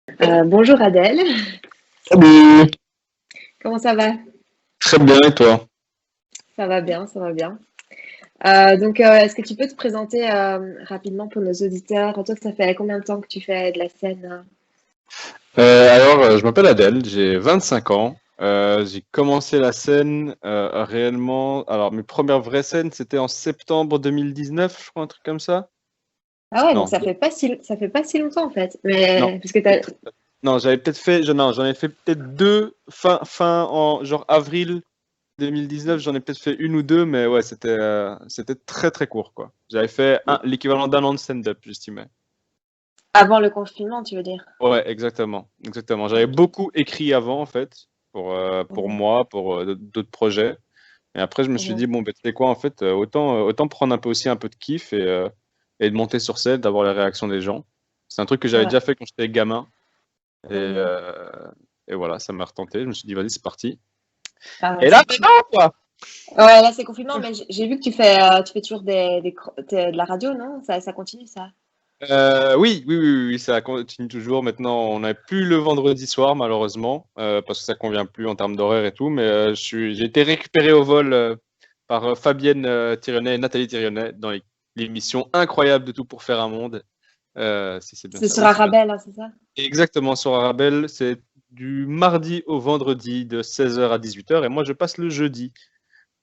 Bonjour Adèle, Salut! comment ça va? Très bien, et toi? Ça va bien, ça va bien. Est-ce que tu peux te présenter rapidement pour nos auditeurs? Toi, ça fait combien de temps que tu fais de la scène? Je m'appelle Adèle, j'ai 25 ans. J'ai commencé la scène réellement. Alors, mes premières vraies scènes, c'était en septembre 2019, je crois, un truc comme ça. Ah ouais, donc Non, ça fait pas si longtemps en fait. non. Mais parce que c'est très- Non, j'avais peut-être fait. Non, j'en ai fait peut-être deux fin en genre avril 2019. J'en ai peut-être fait une ou deux, mais ouais, c'était très très court, quoi. J'avais fait l'équivalent d'un an de stand-up, j'estimais. avant le confinement, tu veux dire? Ouais, exactement, exactement. J'avais Ok. beaucoup écrit avant, en fait, pour Mhm, moi, pour d'autres projets. Et après, je me suis mhm. dit, bon, ben, tu sais quoi, en fait, autant prendre un peu aussi un peu de kiff et de monter sur scène, d'avoir les réactions des gens. C'est un truc que j'avais Ouais. déjà fait quand j'étais gamin. Et, Mhm. euh, et voilà, ça m'a retenté. Je me suis dit, vas-y, c'est parti. Ah ouais, Et c'est là, cool. maintenant, quoi! Ouais, là c'est confinement, mais j'ai vu que tu fais toujours de la radio, non? Ça continue ça? Oui, oui, oui, oui, ça continue toujours. Maintenant, on n'a plus le vendredi soir, malheureusement, parce que ça convient plus en termes d'horaire et tout. Mais j'ai été récupéré au vol par Fabienne Thirionnais et Nathalie Thirionnais dans l'émission incroyable de Tout pour faire un monde. Si c'est bien C'est ça. sur Oui, c'est bien. Arabelle, hein, c'est ça? Exactement, sur Arabelle, c'est du mardi au vendredi de 16h à 18h et moi, je passe le jeudi.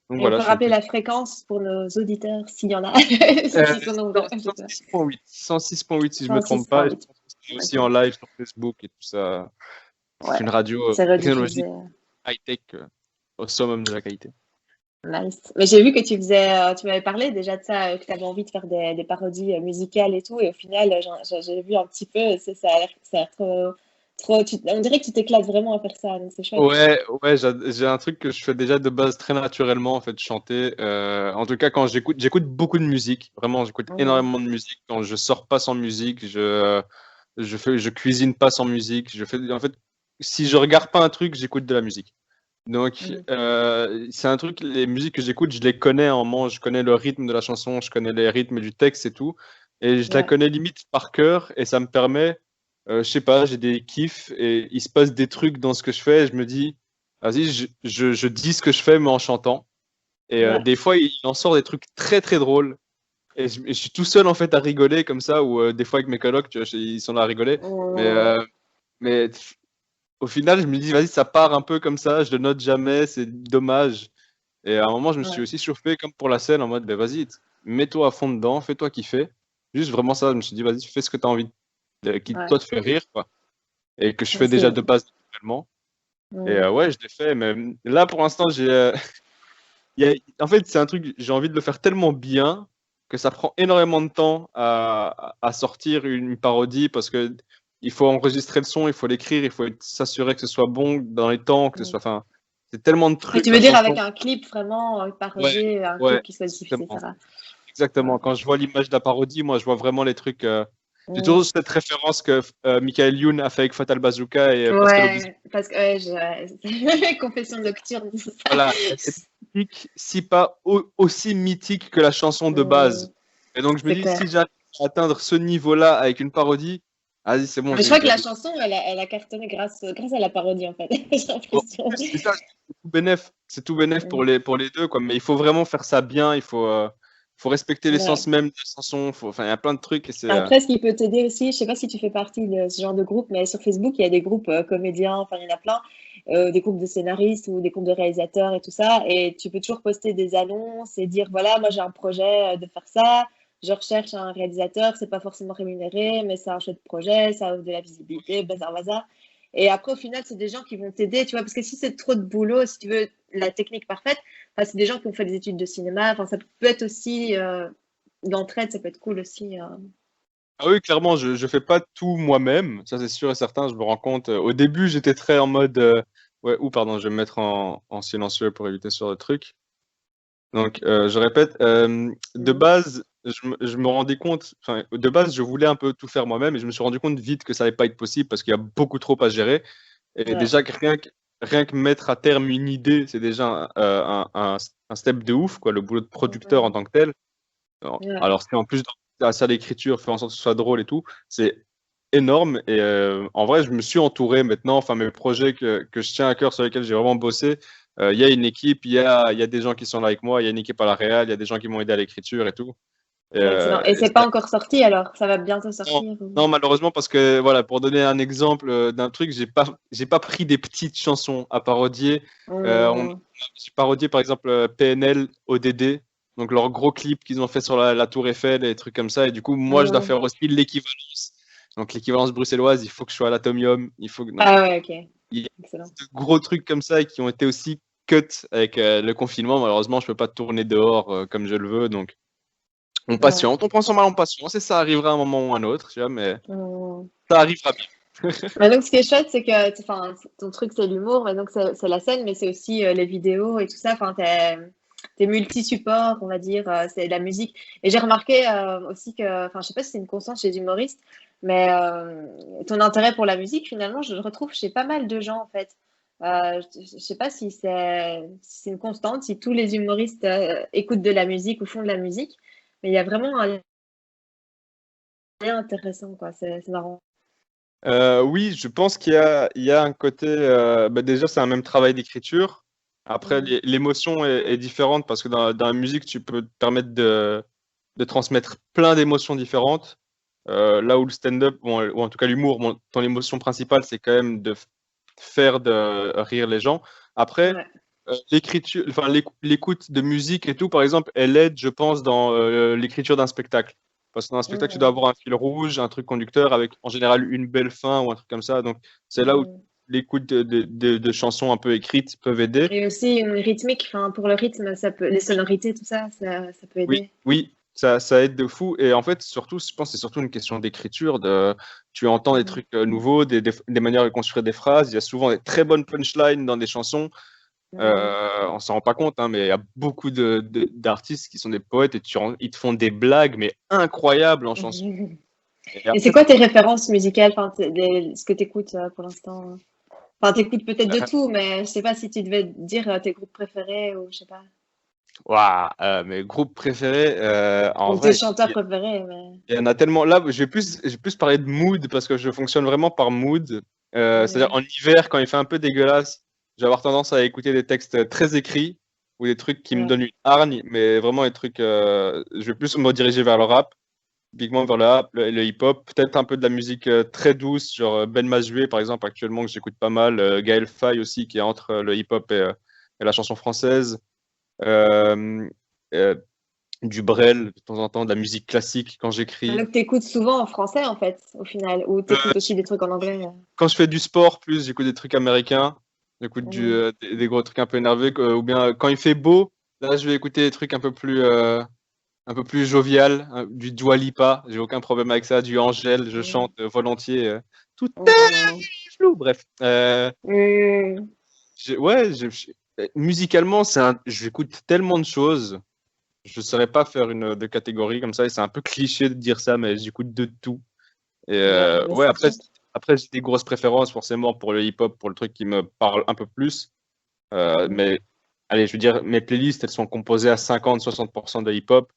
Donc Et on voilà, peut je fais rappeler plus. la fréquence pour nos auditeurs, s'il y en a, Euh, s'ils sont nombreux, je sais pas. 106.8, 106.8 si je me trompe pas. Et je 106.8. pense que c'est aussi Ok. en live sur Facebook et tout ça. C'est Ouais. une radio C'est rediffusé. technologique high-tech au summum de la qualité. Nice. Mais j'ai vu que tu m'avais parlé déjà de ça, que tu avais envie de faire des parodies musicales et tout. Et au final, j'ai vu un petit peu, ça a l'air on dirait que tu t'éclates vraiment à faire ça, donc c'est chouette. Ouais, ouais, j'ai un truc que je fais déjà de base très naturellement, en fait, chanter. En tout cas, quand j'écoute beaucoup de musique. Vraiment, j'écoute Mhm. énormément de musique. Quand je sors pas sans musique, je cuisine pas sans musique. En fait, si je regarde pas un truc, j'écoute de la musique. Donc, Mhm. c'est un truc, les musiques que j'écoute, je les connais en moment. Je connais le rythme de la chanson, je connais les rythmes du texte et tout. Et je la Ouais. connais limite par cœur. Et ça me permet, je sais pas, j'ai des kiffs et il se passe des trucs dans ce que je fais. Et je me dis, vas-y, je dis ce que je fais, mais en chantant. Et Ouais. des fois, il en sort des trucs très très drôles. Et je suis tout seul en fait à rigoler comme ça, ou des fois avec mes colocs, tu vois, ils sont là à rigoler. Mais, Mhm. euh, mais au final, je me dis, vas-y, ça part un peu comme ça, je le note jamais, c'est dommage. Et à un moment, je me suis Ouais. aussi chauffé comme pour la scène en mode, ben vas-y, mets-toi à fond dedans, fais-toi kiffer. Juste vraiment ça, je me suis dit, vas-y, fais ce que tu as envie, qui Ouais. toi te fait rire, quoi. Et que je Ouais, fais déjà de base naturellement. Et Mhm. ouais, je l'ai fait, mais là, pour l'instant, en fait, c'est un truc, j'ai envie de le faire tellement bien que ça prend énormément de temps à sortir une parodie parce que il faut enregistrer le son, il faut l'écrire, il faut s'assurer que ce soit bon dans les temps, que ce Mhm. soit, enfin, c'est tellement de Et trucs, tu veux la dire avec chanson. un clip vraiment Ouais, parodé, un clip ouais, qui soit diffusé, exactement. ça va. Ouais. Exactement. Quand je vois l'image de la parodie, moi, je vois vraiment les trucs. J'ai toujours Mhm. cette référence que Michael Youn a fait avec Fatal Bazooka et Pascal Obispo. Ouais, parce que ouais, confession nocturne, c'est ça. Voilà, c'est mythique, si pas aussi mythique que la chanson de base. Mhm. Et donc, je me C'est dis, si clair. j'arrive à atteindre ce niveau-là avec une parodie, vas-y, c'est bon, Mais je crois que la chanson, elle a cartonné grâce à la parodie, en fait. J'ai En l'impression. plus, c'est ça, c'est tout bénef Mhm. pour les deux, quoi. Mais il faut vraiment faire ça bien, faut respecter Ouais. l'essence même de la chanson. Enfin, il y a plein de trucs et Après, ce qui peut t'aider aussi, je sais pas si tu fais partie de ce genre de groupe, mais sur Facebook, il y a des groupes comédiens, enfin, il y en a plein, des groupes de scénaristes ou des groupes de réalisateurs et tout ça. Et tu peux toujours poster des annonces et dire, voilà, moi j'ai un projet de faire ça, je recherche un réalisateur, c'est pas forcément rémunéré, mais c'est un chouette projet, ça offre de la visibilité, bazar, bazar. Et après, au final, c'est des gens qui vont t'aider, tu vois, parce que si c'est trop de boulot, si tu veux la technique parfaite, enfin, c'est des gens qui ont fait des études de cinéma, enfin, ça peut être aussi, l'entraide, ça peut être cool aussi. Ah oui, clairement, je fais pas tout moi-même, ça c'est sûr et certain, je me rends compte. Au début, j'étais très en mode, ouais, ou pardon, je vais me mettre en silencieux pour éviter ce genre de truc. Donc, je répète, de Mm. base, je me rendais compte, enfin, de base, je voulais un peu tout faire moi-même et je me suis rendu compte vite que ça allait pas être possible parce qu'il y a beaucoup trop à gérer. Et Ouais, déjà, rien que mettre à terme une idée, c'est déjà un step de ouf, quoi, le boulot de producteur en mm, tant que tel. ouais, Alors, si en plus, dans la salle d'écriture, faire en sorte que ce soit drôle et tout, c'est énorme. Et en vrai, je me suis entouré maintenant, enfin mes projets que je tiens à cœur, sur lesquels j'ai vraiment bossé, il y a une équipe, il y a des gens qui sont là avec moi, il y a une équipe à la réal, il y a des gens qui m'ont aidé à l'écriture et tout. Et, Excellent. Et c'est pas encore sorti alors? Ça va bientôt non, sortir? non, malheureusement, parce que voilà, pour donner un exemple d'un truc, j'ai pas pris des petites chansons à parodier. Hmm. J'ai parodié par exemple PNL, ODD, donc leur gros clip qu'ils ont fait sur la Tour Eiffel et des trucs comme ça. Et du coup, moi, je dois Hmm. faire aussi l'équivalence. Donc l'équivalence bruxelloise, il faut que je sois à l'Atomium. Donc, Ah ouais, ok. il y a Excellent. de gros trucs comme ça qui ont été aussi cut avec le confinement. Malheureusement, je peux pas tourner dehors comme je le veux. Donc on Ouais. patiente, on prend son mal en patience et ça arrivera à un moment ou à un autre, tu vois, mais Hmm. ça arrivera bien. Mais donc, ce qui est chouette, c'est que enfin, ton truc, c'est l'humour, mais donc c'est la scène, mais c'est aussi les vidéos et tout ça. Enfin, t'es multi-support, on va dire, c'est de la musique. Et j'ai remarqué aussi que, enfin, je sais pas si c'est une constante chez les humoristes, mais ton intérêt pour la musique, finalement, je le retrouve chez pas mal de gens, en fait. Je sais pas si c'est une constante, si tous les humoristes écoutent de la musique ou font de la musique, mais il y a vraiment un lien intéressant, quoi. C'est marrant. Oui, je pense il y a un côté. Bah déjà, c'est un même travail d'écriture. Après, Mm. l'émotion est différente parce que dans la musique, tu peux te permettre de transmettre plein d'émotions différentes. Là où le stand-up, bon, ou en tout cas l'humour, bon, ton émotion principale, c'est quand même de faire de rire les gens. Après, Ouais. l'écriture, enfin l'écoute de musique et tout, par exemple, elle aide, je pense, dans l'écriture d'un spectacle. Parce que dans un spectacle, tu dois Mm. avoir un fil rouge, un truc conducteur avec en général une belle fin ou un truc comme ça. Donc, c'est là où Mm. l'écoute de chansons un peu écrites peuvent aider. Et aussi une rythmique, enfin, pour le rythme, ça peut, les sonorités, tout ça, ça peut Oui, aider. oui, ça aide de fou. Et en fait, surtout, je pense que c'est surtout une question d'écriture. Tu entends des Mm. trucs nouveaux, des manières de construire des phrases. Il y a souvent des très bonnes punchlines dans des chansons. Mm. On s'en rend pas compte, hein, mais il y a beaucoup d'artistes qui sont des poètes et ils te font des blagues, mais incroyables en chanson. Et Et c'est après, quoi tes références musicales, enfin, ce que tu écoutes pour l'instant? Enfin, t'écoutes peut-être de euh, tout, mais je sais pas si tu devais dire tes groupes préférés ou je sais pas. ouah, mes groupes préférés, en Ou tes vrai, chanteurs préférés, mais. il y en a tellement. Là, je vais plus parler de mood parce que je fonctionne vraiment par mood. C'est-à-dire Mm. en hiver, quand il fait un peu dégueulasse, je vais avoir tendance à écouter des textes très écrits ou des trucs qui me Ouais. donnent une hargne, mais vraiment des trucs. Je vais plus me diriger vers le rap, typiquement vers le rap, le hip-hop, peut-être un peu de la musique très douce, genre Ben Mazué par exemple, actuellement que j'écoute pas mal, Gaël Faye aussi qui est entre le hip-hop et la chanson française. Euh, euh, du Brel de temps en temps, de la musique classique quand j'écris. Donc t'écoutes souvent en français en fait, au final, ou t'écoutes aussi des trucs en anglais. Quand je fais du sport, plus j'écoute des trucs américains, j'écoute Mm. des gros trucs un peu énervés, ou bien quand il fait beau, là je vais écouter des trucs un peu plus jovial, hein, du Dua Lipa, j'ai aucun problème avec ça, du Angèle, je Mm. chante volontiers, tout est Mm. flou, bref. Mm. Ouais, musicalement, j'écoute tellement de choses, je ne saurais pas faire de catégorie comme ça, et c'est un peu cliché de dire ça, mais j'écoute de tout. Et Ouais, mais ouais, c'est chouette. après j'ai des grosses préférences forcément pour le hip-hop, pour le truc qui me parle un peu plus. Mm. Mais allez, je veux dire, mes playlists, elles sont composées à 50-60% de hip-hop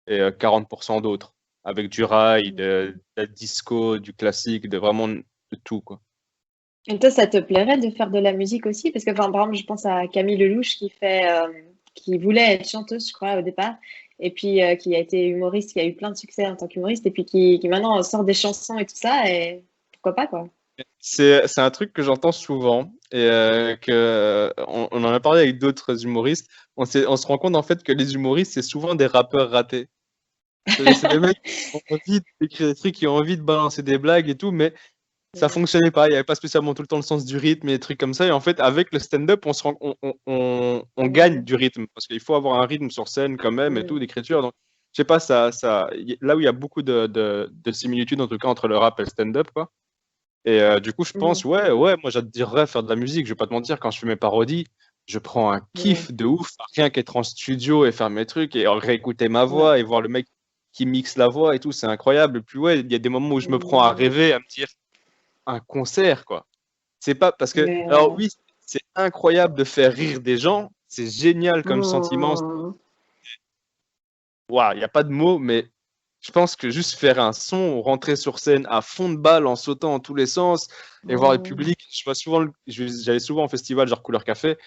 et 40% d'autres, avec du rail, Mm. de la disco, du classique, de vraiment de tout, quoi. Et toi, ça te plairait de faire de la musique aussi? Parce que, enfin, par exemple, je pense à Camille Lelouch qui voulait être chanteuse, je crois, au départ, et puis qui a été humoriste, qui a eu plein de succès en tant qu'humoriste, et puis qui maintenant sort des chansons et tout ça, et pourquoi pas, quoi. C'est un truc que j'entends souvent et on en a parlé avec d'autres humoristes. On se rend compte en fait que les humoristes, c'est souvent des rappeurs ratés. C'est des mecs qui ont envie d'écrire des trucs, qui ont envie de balancer des blagues et tout, mais ça Mm. fonctionnait pas. Il n'y avait pas spécialement tout le temps le sens du rythme et des trucs comme ça. Et en fait, avec le stand-up, on gagne Mm. du rythme parce qu'il faut avoir un rythme sur scène quand même et tout, Mm. d'écriture. Donc, je sais pas, là où il y a beaucoup de similitudes en tout cas entre le rap et le stand-up, quoi. Et du coup, je pense, Mm. ouais, moi j'adorerais faire de la musique. Je vais pas te mentir, quand je fais mes parodies, je prends un Mm. kiff de ouf, rien qu'être en studio et faire mes trucs et réécouter ma Ouais. voix et voir le mec qui mixe la voix et tout, c'est incroyable. Et puis ouais, il y a des moments où je me prends à Mm. rêver, à me dire un concert, quoi. C'est pas parce que, Mais, alors oui, c'est incroyable de faire rire des gens, c'est génial comme sentiment. mm. Waouh, il n'y a pas de mots, mais je pense que juste faire un son, rentrer sur scène à fond de balle en sautant en tous les sens et voir le Mm. public. Je vois souvent, j'allais souvent en festival, genre Couleur Café,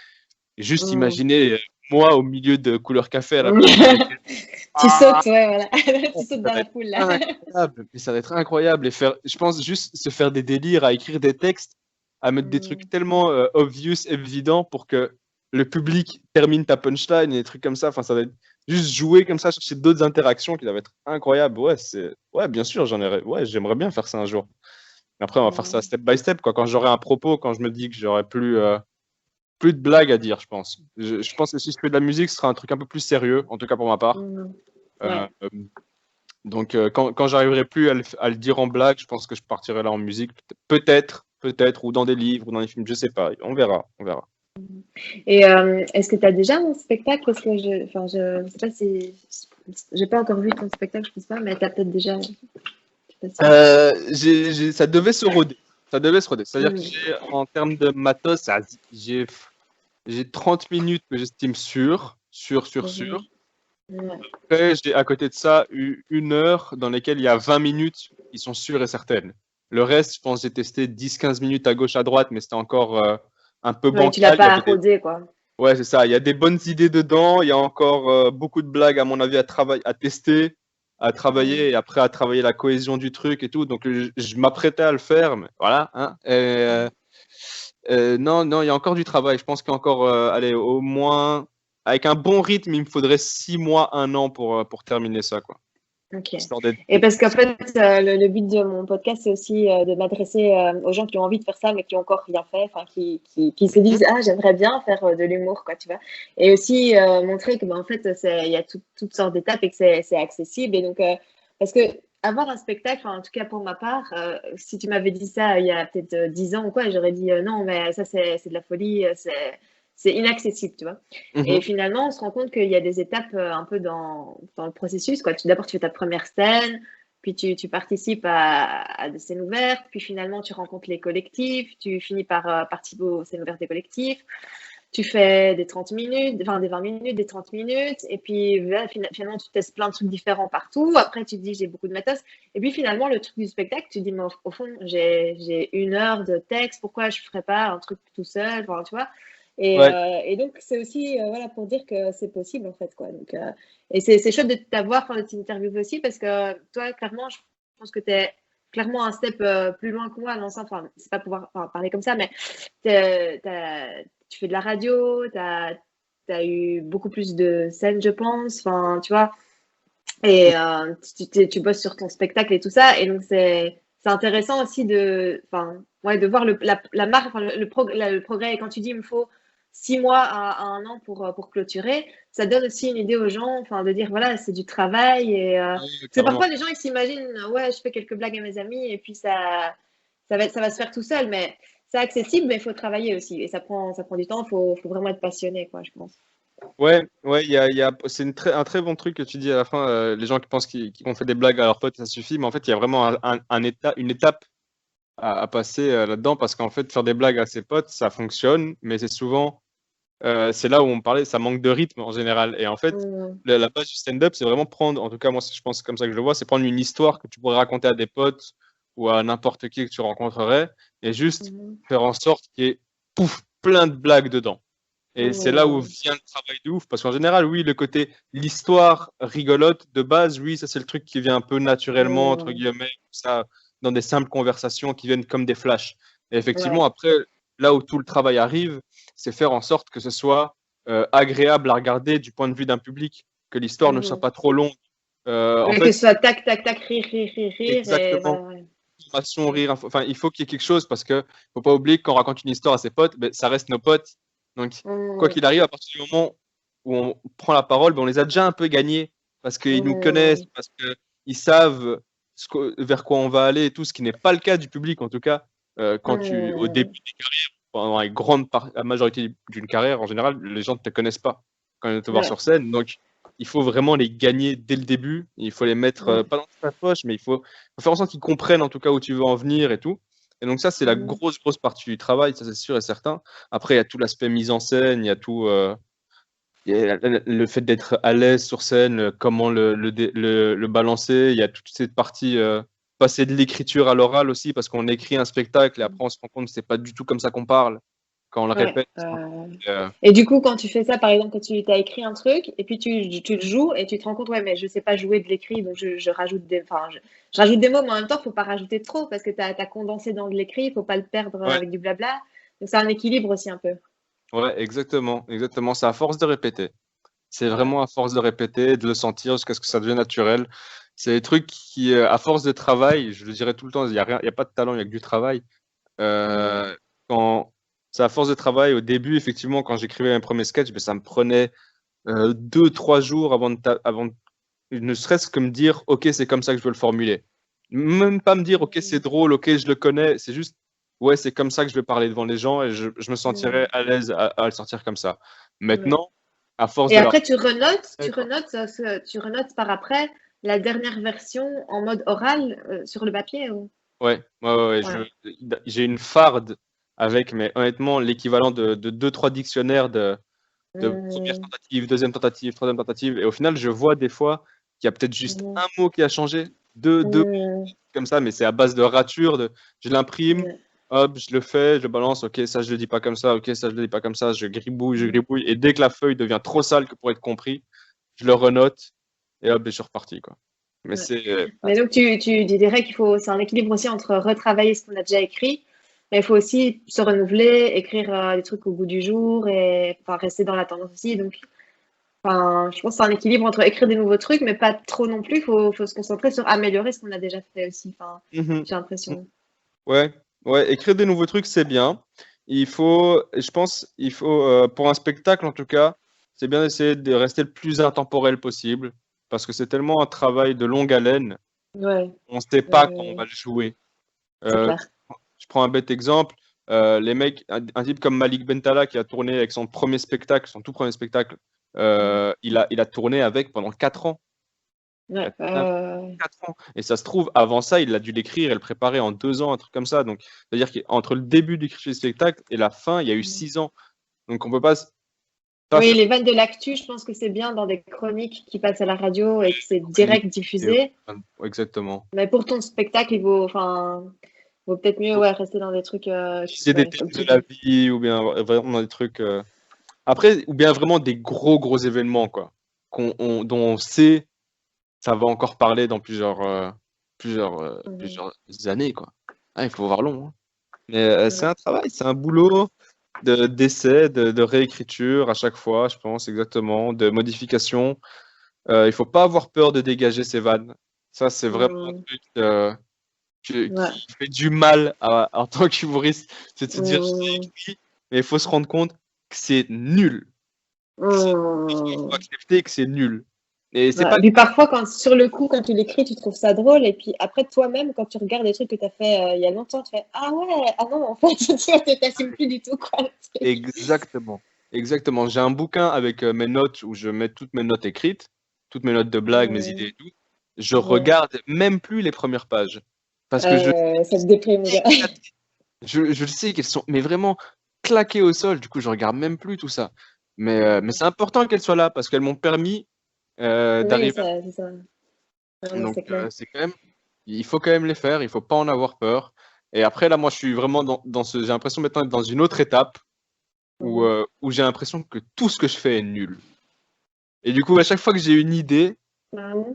et juste Mm. imaginer moi au milieu de Couleur Café à la place de Michael. Tu Ah, sautes, ouais, voilà. Tu sautes ça dans va la être foule, là. incroyable, mais ça va être incroyable et faire, je pense juste se faire des délires à écrire des textes, à mettre des trucs Mm. tellement obvious, évidents pour que le public termine ta punchline et des trucs comme ça. Enfin, ça va être juste jouer comme ça, chercher d'autres interactions qui doivent être incroyables. Ouais, ouais, bien sûr, ouais, j'aimerais bien faire ça un jour. Mais après, on va faire ça Mm. step by step, quoi. Quand j'aurai un propos, quand je me dis que j'aurai plus de blagues à dire, je pense. Je pense que si je fais de la musique, ce sera un truc un peu plus sérieux, en tout cas pour ma part. Mm. Euh, Ouais. donc, quand j'arriverai plus à le dire en blague, je pense que je partirai là en musique, peut-être, ou dans des livres, ou dans des films, je sais pas. On verra, on verra. Et est-ce que tu as déjà un spectacle? Parce que je sais pas si. J'ai pas encore vu ton spectacle, je pense pas, mais tu as peut-être déjà. Je suis pas sûre. Ça devait se roder. Ça devait se roder. C'est-à-dire que Mm. en termes de matos, j'ai 30 minutes que j'estime sûr. Mhm. Ouais. Après, j'ai à côté de ça eu 1 heure dans lesquelles il y a 20 minutes qui sont sûres et certaines. Le reste, je pense, j'ai testé 10-15 minutes à gauche, à droite, mais c'était encore un peu Ouais, tu l'as bancal. pas arrosé, quoi. Ouais, c'est ça. Il y a des bonnes idées dedans. Il y a encore beaucoup de blagues, à mon avis, à tester, à Mm. travailler et après à travailler la cohésion du truc et tout. Donc, je m'apprêtais à le faire, mais voilà. Hein. Non, non, il y a encore du travail. Je pense qu'il y a encore, allez, au moins, avec un bon rythme, il me faudrait 6 mois, 1 an pour terminer ça, quoi. Ok. Histoire d'être. Et parce qu'en fait, le but de mon podcast, c'est aussi de m'adresser aux gens qui ont envie de faire ça, mais qui ont encore rien fait, enfin, qui se disent, ah, j'aimerais bien faire de l'humour, quoi, tu vois. Et aussi montrer que, ben, en fait, il y a toutes sortes d'étapes et que c'est accessible. Et donc, parce que avoir un spectacle, enfin, en tout cas pour ma part, si tu m'avais dit ça il y a peut-être 10 ans ou quoi, j'aurais dit non, mais ça, c'est de la folie, c'est inaccessible, tu vois. Et Mhm. finalement, on se rend compte qu'il y a des étapes un peu dans le processus, quoi. D'abord, tu fais ta première scène, puis tu participes à des scènes ouvertes, puis finalement, tu rencontres les collectifs, tu finis par participer aux scènes ouvertes des collectifs, tu fais des 30 minutes, enfin des 20 minutes, des 30 minutes, et puis finalement, tu testes plein de trucs différents partout. Après, tu te dis, j'ai beaucoup de matos. Et puis finalement, le truc du spectacle, tu te dis, mais au fond, j'ai 1 heure de texte, pourquoi je ne ferais pas un truc tout seul, enfin, tu vois. Ouais. Et donc, c'est aussi voilà, pour dire que c'est possible, en fait, quoi. Donc, et c'est chouette de t'avoir, de t'interviewer aussi, parce que toi, clairement, je pense que tu es clairement un step plus loin que moi dans le sens, enfin, c'est pas pouvoir parler comme ça, mais tu fais de la radio, tu as eu beaucoup plus de scènes, je pense, enfin, tu vois, et tu bosses sur ton spectacle et tout ça, et donc c'est intéressant aussi enfin, ouais, de voir la marque, enfin, le progrès. Et quand tu dis il me faut 6 mois à 1 an pour clôturer, ça donne aussi une idée aux gens, enfin, de dire voilà, c'est du travail. Et, Ouais, parce que carrément. parfois les gens ils s'imaginent, ouais, je fais quelques blagues à mes amis et puis ça va se faire tout seul, mais c'est accessible, mais il faut travailler aussi. Et ça prend du temps, faut vraiment être passionné, quoi, je pense. Ouais, ouais, c'est un très bon truc que tu dis à la fin. Les gens qui pensent qu'on fait des blagues à leurs potes, ça suffit. Mais en fait, il y a vraiment une étape à passer là-dedans parce qu'en fait, faire des blagues à ses potes, ça fonctionne, mais c'est souvent, c'est là où on parlait, ça manque de rythme en général. Et en fait, Mmh. la base du stand-up, c'est vraiment prendre, en tout cas, moi, je pense comme ça que je le vois, c'est prendre une histoire que tu pourrais raconter à des potes ou à n'importe qui que tu rencontrerais et juste Mmh. faire en sorte qu'il y ait, pouf, plein de blagues dedans. Et c'est là où Mmh. vient le travail de ouf, parce qu'en général, oui, le côté, l'histoire rigolote de base, oui, ça c'est le truc qui vient un peu naturellement, entre Mmh. guillemets, ça, dans des simples conversations qui viennent comme des flashs. Et effectivement, Ouais. après, là où tout le travail arrive, c'est faire en sorte que ce soit agréable à regarder du point de vue d'un public, que l'histoire ne soit Mmh. pas trop longue. En Ouais, que fait, ce soit tac, tac, tac, rire, rire, rire, rire, et exactement, voilà, ouais. information, rire, enfin, il faut qu'il y ait quelque chose parce que faut pas oublier que quand on raconte une histoire à ses potes, ben, ça reste nos potes. Donc, quoi Mmh. qu'il arrive, à partir du moment où on prend la parole, ben, on les a déjà un peu gagnés parce qu'ils nous connaissent, Mmh. parce qu'ils savent vers quoi on va aller et tout, ce qui n'est pas le cas du public en tout cas. Au début Mmh. des carrières, pendant la majorité d'une carrière, en général, les gens ne te connaissent pas quand ils te voir Ouais. sur scène. Donc, il faut vraiment les gagner dès le début. Il faut les mettre, Ouais. pas dans sa poche, mais il faut faire en sorte qu'ils comprennent en tout cas où tu veux en venir et tout. Et donc ça, c'est la Mmh. grosse partie du travail, ça c'est sûr et certain. Après, il y a tout l'aspect mise en scène, il y a tout, le fait d'être à l'aise sur scène, comment le balancer, il y a toute cette partie passer de l'écriture à l'oral aussi, parce qu'on écrit un spectacle et après on se rend compte que c'est pas du tout comme ça qu'on parle quand on le Ouais. répète. Et du coup, quand tu fais ça, par exemple, quand tu as écrit un truc et puis tu le joues et tu te rends compte, ouais, mais je sais pas jouer de l'écrit, donc je rajoute je rajoute des mots, mais en même temps, faut pas rajouter trop parce que tu as condensé dans de l'écrit, il faut pas le perdre Ouais, avec du blabla. Donc c'est un équilibre aussi un peu. ouais, exactement, exactement. C'est à force de répéter. C'est Ouais. vraiment à force de répéter, de le sentir jusqu'à ce que ça devienne naturel. C'est des trucs qui, à force de travail, je le dirais tout le temps, il y a rien, il y a pas de talent, il y a que du travail. Mm. Quand c'est à force de travail, au début, effectivement, quand j'écrivais mes premiers sketchs, ben, ça me prenait 2, 3 jours avant ne serait-ce que me dire, OK, c'est comme ça que je veux le formuler. Même pas me dire, OK, c'est drôle, OK, je le connais. C'est juste, ouais, c'est comme ça que je vais parler devant les gens et je me sentirais Mm. à l'aise à le sortir comme ça. Ouais. Maintenant, à force Et de leur... après, tu renotes par après la dernière version en mode oral sur le papier ou... Ouais, ouais, ouais, ouais, Ouais. j'ai une farde avec, mais honnêtement, l'équivalent de 2, 3 dictionnaires de première Mm. tentative, deuxième tentative, troisième tentative. Et au final, je vois des fois qu'il y a peut-être juste Mm. un mot qui a changé, deux Mm. comme ça, mais c'est à base de rature. Je l'imprime, Ouais. hop, je le fais, je le balance. Ok, ça, je le dis pas comme ça. Ok, ça, je le dis pas comme ça. Je gribouille, je Mm. gribouille. Et dès que la feuille devient trop sale que pour être compris, je le renote et hop, et je suis reparti, quoi. Mais Ouais. c'est. Mais donc, tu dirais qu'il faut, c'est un équilibre aussi entre retravailler ce qu'on a déjà écrit, mais il faut aussi se renouveler, écrire des trucs au goût du jour et enfin, rester dans la tendance aussi. Donc, enfin, je pense que c'est un équilibre entre écrire des nouveaux trucs, mais pas trop non plus. Faut se concentrer sur améliorer ce qu'on a déjà fait aussi. Enfin, Mhm. j'ai l'impression. Ouais, ouais, écrire des nouveaux trucs, c'est bien. Je pense, pour un spectacle en tout cas, c'est bien d'essayer de rester le plus intemporel possible, parce que c'est tellement un travail de longue haleine, Ouais, on ne sait pas quand on va le jouer. c'est Euh, clair. je prends un bête exemple, les mecs, un type comme Malik Bentala qui a tourné avec son premier spectacle, son tout premier spectacle, il a tourné avec pendant 4 ans. Il Ouais, a tourné avec 4 ans. Et ça se trouve, avant ça, il a dû l'écrire et le préparer en 2 ans, un truc comme ça. Donc, c'est-à-dire qu'entre le début d'écriture du spectacle et la fin, il y a eu 6 ans. Donc, on peut pas oui, faire les vannes de l'actu, je pense que c'est bien dans des chroniques qui passent à la radio et que c'est chronique direct vidéo. diffusé. Exactement. Mais pour ton spectacle, vaut peut-être mieux ouais, rester dans des trucs Utiliser des ouais, thèmes comme de tu la dis. vie ou bien vraiment des trucs. Après, ou bien vraiment des gros, gros événements, quoi. Dont on sait ça va encore parler dans Mhm. plusieurs années, quoi. Ah, il faut voir long, hein. Mais c'est Ouais. un travail, c'est un boulot d'essai, de réécriture à chaque fois, je pense, exactement, de modification. Il faut pas avoir peur de dégager ses vannes. Ça, c'est vraiment un Mhm. truc Ouais. qui fait du mal en tant qu'humoriste. C'est de se dire, je l'ai Mhm. écrit, mais il faut se rendre compte que c'est nul. Il faut Mhm. accepter que c'est nul. Et c'est Ouais. pas Et puis parfois, sur le coup, quand tu l'écris, tu trouves ça drôle. Et puis après, toi-même, quand tu regardes des trucs que tu as fait il y a longtemps, tu fais ah ouais, ah non, en fait, tu t'assumes plus du tout, quoi. Le truc. exactement. Exactement. J'ai un bouquin avec mes notes où je mets toutes mes notes écrites, toutes mes notes de blagues, mes idées et Mhm. tout. Je Ouais. regarde même plus les premières pages. Parce que Ça te déprime, gars. je sais qu'elles sont mais vraiment claquées au sol. Du coup, je regarde même plus tout ça. Mais c'est important qu'elles soient là parce qu'elles m'ont permis Oui, d'arriver. ça, c'est ça. Non, mais Donc, c'est clair. c'est quand même, il faut quand même les faire. Il faut pas en avoir peur. Et après, là, moi, je suis vraiment j'ai l'impression maintenant d'être dans une autre étape Mhm. où j'ai l'impression que tout ce que je fais est nul. Et du coup, à chaque fois que j'ai une idée, Mhm.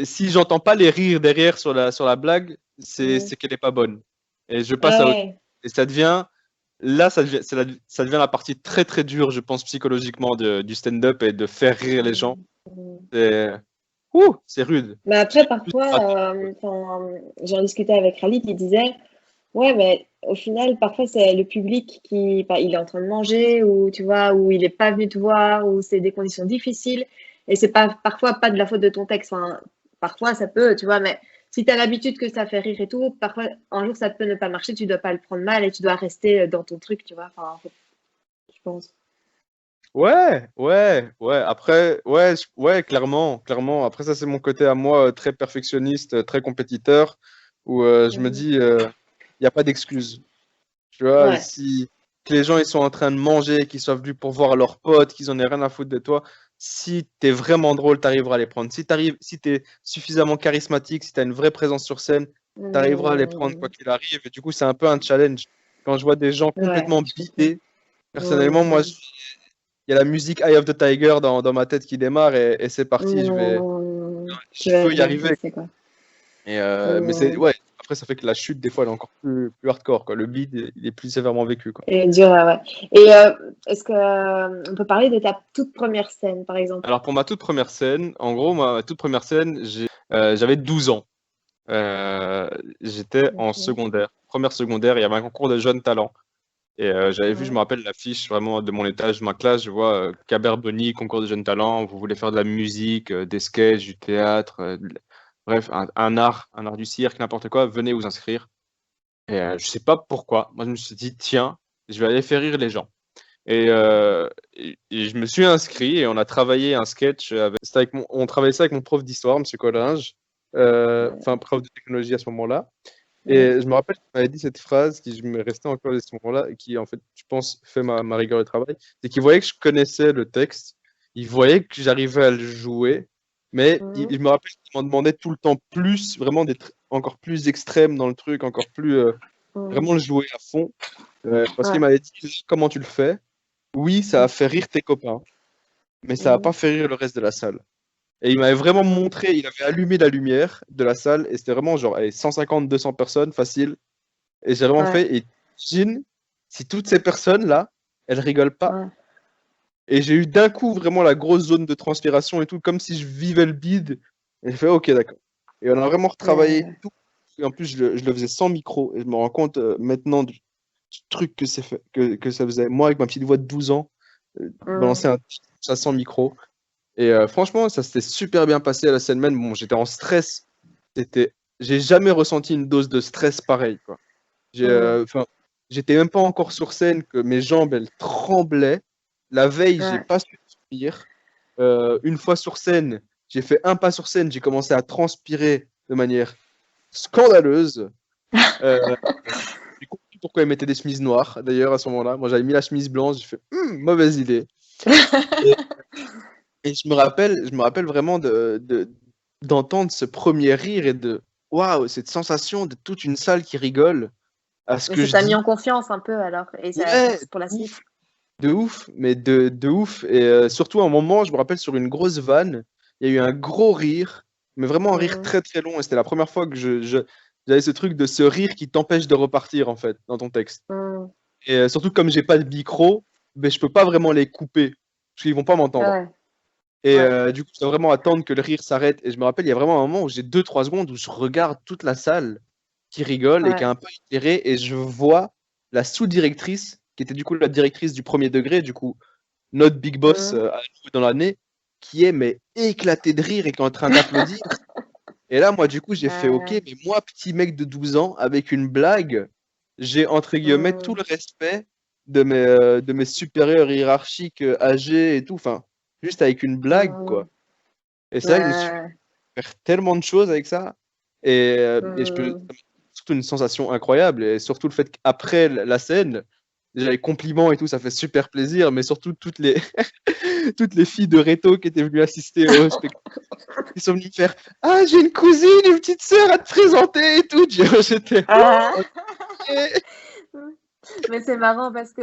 si j'entends pas les rires derrière sur la blague, Mhm. c'est qu'elle est pas bonne. Et je passe Ah à autre. ouais. Et ça devient, là, ça devient la partie très très dure, je pense, psychologiquement du stand-up et de faire rire les gens. Mhm. Mhm. C'est, c'est rude. Mais C'est après, plus stratégique. parfois, j'en discutais avec Khalid, il disait, ouais, mais au final, parfois, c'est le public qui, enfin, il est en train de manger, ou tu vois, ou il est pas venu te voir, ou c'est des conditions difficiles, et c'est pas, parfois pas de la faute de ton texte. Enfin, parfois, ça peut, tu vois, mais si tu as l'habitude que ça fait rire et tout, parfois, un jour, ça peut ne pas marcher, tu dois pas le prendre mal et tu dois rester dans ton truc, tu vois, enfin, je pense. Ouais, ouais, ouais. Après, ouais, ouais, clairement, clairement. Après, ça, c'est mon côté à moi, très perfectionniste, très compétiteur, où je me Mhm. dis, il n'y a pas d'excuse. Tu vois, Ouais. si. que les gens ils sont en train de manger, qu'ils soient venus pour voir leurs potes, qu'ils en aient rien à foutre de toi. Si t'es vraiment drôle, t'arriveras à les prendre. Si t'es suffisamment charismatique, si t'as une vraie présence sur scène, t'arriveras à les prendre quoi qu'il arrive. Et du coup, c'est un peu un challenge. Quand je vois des gens Ouais, complètement je comprends. bidés, personnellement, moi, il y a la musique Eye of the Tiger dans ma tête qui démarre et c'est parti. Tu Je vas veux y bien arriver. passer, quoi. Mais c'est ouais. Après, ça fait que la chute des fois elle est encore plus hardcore quoi. Le beat il est plus sévèrement vécu quoi. Et dur, ouais. Et est-ce que on peut parler de ta toute première scène, par exemple? Alors pour ma toute première scène, en gros ma toute première scène, j'avais 12 ans. J'étais en Ok. secondaire, première secondaire. Il y avait un concours de jeunes talents et j'avais vu, je me Ouais. rappelle l'affiche vraiment de mon étage, de ma classe. Je vois Caber Bonny, concours de jeunes talents. Vous voulez faire de la musique, des sketchs, du théâtre, bref un art du cirque, n'importe quoi. Venez vous inscrire. Et je sais pas pourquoi. Moi, je me suis dit, tiens, je vais aller faire rire les gens. Et je me suis inscrit et on a travaillé un sketch on travaillait ça avec mon prof d'histoire, Monsieur Collinge, enfin prof de technologie à ce moment-là. Ouais. Et je me rappelle qu'il m'avait dit cette phrase qui me restait encore à ce moment-là et qui, en fait, je pense, fait ma rigueur de travail. C'est qu'il voyait que je connaissais le texte, il voyait que j'arrivais à le jouer, mais il me rappelle qu'il m'en demandait tout le temps plus, vraiment d'être encore plus extrême dans le truc, encore plus, vraiment le jouer à fond. Parce qu'il Ouais. m'avait dit comment tu le fais. Oui, ça a fait rire tes copains, mais ça a pas fait rire le reste de la salle. Et il m'avait vraiment montré, il avait allumé la lumière de la salle et c'était vraiment genre allez, 150, 200 personnes, facile. Et j'ai vraiment Ouais. fait, et imagine si toutes ces personnes-là, elles rigolent pas. Ouais. Et j'ai eu d'un coup vraiment la grosse zone de transpiration et tout, comme si je vivais le bide. Et j'ai fait, ok, d'accord. Et on a vraiment retravaillé Ouais. tout. Et en plus, je le faisais sans micro. Et je me rends compte maintenant du truc que ça faisait. Moi, avec ma petite voix de 12 ans, balancer un ça sans micro. Et franchement, ça s'était super bien passé à la scène même. Bon, j'étais en stress. J'ai jamais ressenti une dose de stress pareille, quoi. Enfin, j'étais même pas encore sur scène que mes jambes, elles tremblaient. La veille, j'ai Ouais. pas su finir. Une fois sur scène, j'ai fait un pas sur scène, j'ai commencé à transpirer de manière scandaleuse. Euh, j'ai compris pourquoi ils mettaient des chemises noires, d'ailleurs, à ce moment-là. Moi, j'avais mis la chemise blanche, j'ai fait mauvaise idée. Et, et je me rappelle vraiment d'entendre ce premier rire et de waouh, cette sensation de toute une salle qui rigole à ce Mais que ça je t'a mis dis. en confiance un peu alors, et ça Ouais, pour la suite. ouf. De ouf, mais de ouf. Et surtout, à un moment, je me rappelle sur une grosse vanne, il y a eu un gros rire, mais vraiment un rire très très long. Et c'était la première fois que j'avais ce truc de ce rire qui t'empêche de repartir, en fait, dans ton texte. Et surtout, comme j'ai pas de micro, ben, je peux pas vraiment les couper, parce qu'ils vont pas m'entendre. Ouais. Et Ouais. du coup, je dois vraiment attendre que le rire s'arrête. Et je me rappelle, il y a vraiment un moment où j'ai 2-3 secondes où je regarde toute la salle qui rigole et qui est Ouais. un peu éclairée, et je vois la sous-directrice, qui était du coup la directrice du premier degré, du coup, notre big boss à nous dans l'année, qui est mais éclaté de rire et qui est en train d'applaudir. Et là, moi, du coup, j'ai fait OK, mais moi, petit mec de 12 ans, avec une blague, j'ai entre guillemets tout le respect de mes supérieurs hiérarchiques âgés et tout, enfin, juste avec une blague, quoi. Et c'est vrai que je me suis Ouais. fait faire tellement de choses avec ça. Et je peux, surtout une sensation incroyable. Et surtout le fait qu'après la scène, déjà les compliments et tout, ça fait super plaisir. Mais surtout toutes les filles de Réto qui étaient venues assister au spectacle, qui sont venues me faire ah, j'ai une cousine, une petite sœur à te présenter et tout. J'étais Ah. ok. Mais c'est marrant parce que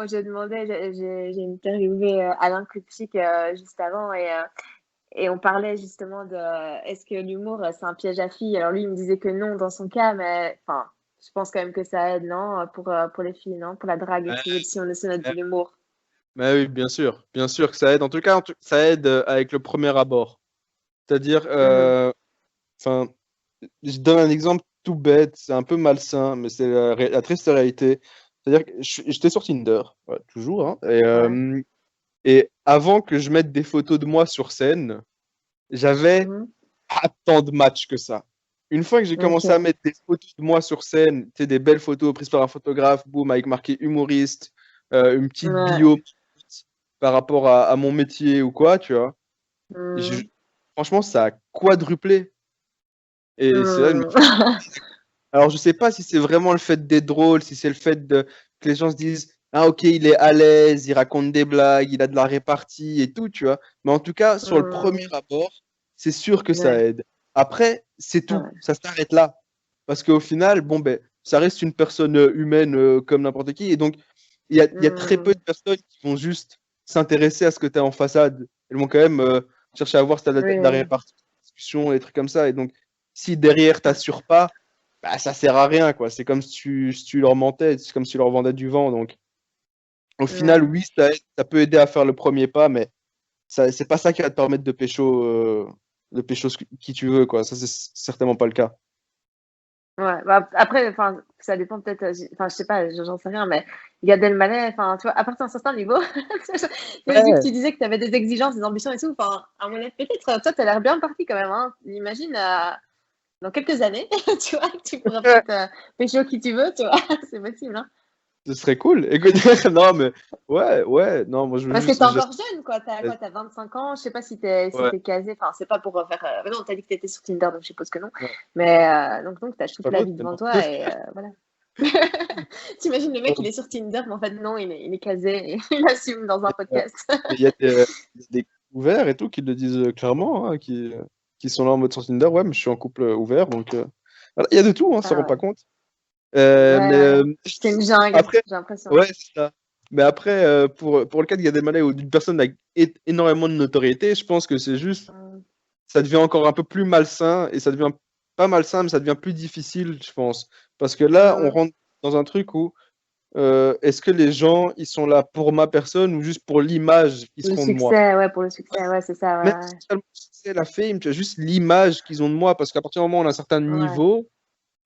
j'ai demandé, j'ai interviewé Alain Kupchik juste avant et on parlait justement de est-ce que l'humour c'est un piège à filles? Alors lui il me disait que non dans son cas, mais enfin je pense quand même que ça aide, non? Pour les filles, non? Pour la drague et tout, si on essaie notre de l'humour. Mais oui, bien sûr que ça aide. En tout cas, ça aide avec le premier abord. C'est-à-dire, enfin, je donne un exemple tout bête, c'est un peu malsain, mais c'est la triste réalité. C'est-à-dire que j'étais sur Tinder, ouais, toujours, hein, Ouais. et avant que je mette des photos de moi sur scène, j'avais pas tant de matchs que ça. Une fois que j'ai commencé à Ok. mettre des photos de moi sur scène, tu sais, des belles photos prises par un photographe, boum, avec marqué humoriste, une petite Ouais. bio par rapport à mon métier ou quoi, tu vois, je- franchement, ça a quadruplé. Et c'est là, que je me Hmm. alors, je sais pas si c'est vraiment le fait d'être drôle, si c'est le fait que les gens se disent ah ok, il est à l'aise, il raconte des blagues, il a de la répartie et tout, tu vois. Mais en tout cas, sur le premier abord, c'est sûr que ça Ouais, aide. Après, c'est tout, ouais. ça s'arrête là. Parce qu'au final, bon, ben, ça reste une personne humaine comme n'importe qui. Et donc, il y a très peu de personnes qui vont juste s'intéresser à ce que tu as en façade. Elles vont quand même chercher à voir si tu as de la Oui, répartie, discussion, des trucs comme ça. Et donc, si derrière, tu n'assures pas, bah, ça sert à rien, quoi. C'est comme si tu leur mentais, c'est comme si tu leur vendais du vent. Donc, au final, ouais. oui, ça peut aider à faire le premier pas, mais c'est pas ça qui va te permettre de pécho qui tu veux, quoi. Ça, c'est certainement pas le cas. Ouais, bah, après, enfin, ça dépend peut-être, enfin, je sais pas, j'en sais rien, mais Gad Elmaleh, enfin, tu vois, à partir d'un certain niveau, vu que Ouais, tu disais que tu avais des exigences, des ambitions et tout, enfin, à mon avis, peut-être, toi, t'as l'air bien parti quand même, hein. Imagine, dans quelques années, tu vois, tu pourrais peut-être pécho qui tu veux, tu vois, c'est possible, hein. ce serait cool. Écoute, non, mais ouais, non, moi je veux Parce que juste. t'es encore jeune, quoi. T'as quoi? T'as 25 ans. Je sais pas si Ouais, t'es casé. Enfin, c'est pas pour faire. Non, t'as dit que t'étais sur Tinder, donc je suppose que non. ouais. Mais donc t'as Je sais toute pas la l'autre, vie mais devant non. toi et voilà. T'imagines le mec, il est sur Tinder, mais en fait non, il est casé et il assume dans un podcast. Mais il y a des ouverts et tout qui le disent clairement, hein, qui sont là en mode sur Tinder. Ouais, mais je suis en couple ouvert, donc voilà. Il y a de tout, hein, on s'en Ah rend pas ouais. compte. Ouais, Mais ouais. C'est une jungle, après, j'ai l'impression. ouais, c'est ça. Mais après, pour le cas de Gad Elmaleh ou d'une personne avec énormément de notoriété, je pense que c'est juste, Mm. ça devient encore un peu plus malsain et ça devient pas malsain, mais ça devient plus difficile, je pense. Parce que là, on Mm. rentre dans un truc où est-ce que les gens, ils sont là pour ma personne ou juste pour l'image qu'ils se Le font de moi? succès, ouais, pour le succès, ouais, c'est ça, Même ouais, si seulement c'est la fame, tu as juste l'image qu'ils ont de moi, parce qu'à partir du moment où on a un certain ouais. Ouais. niveau,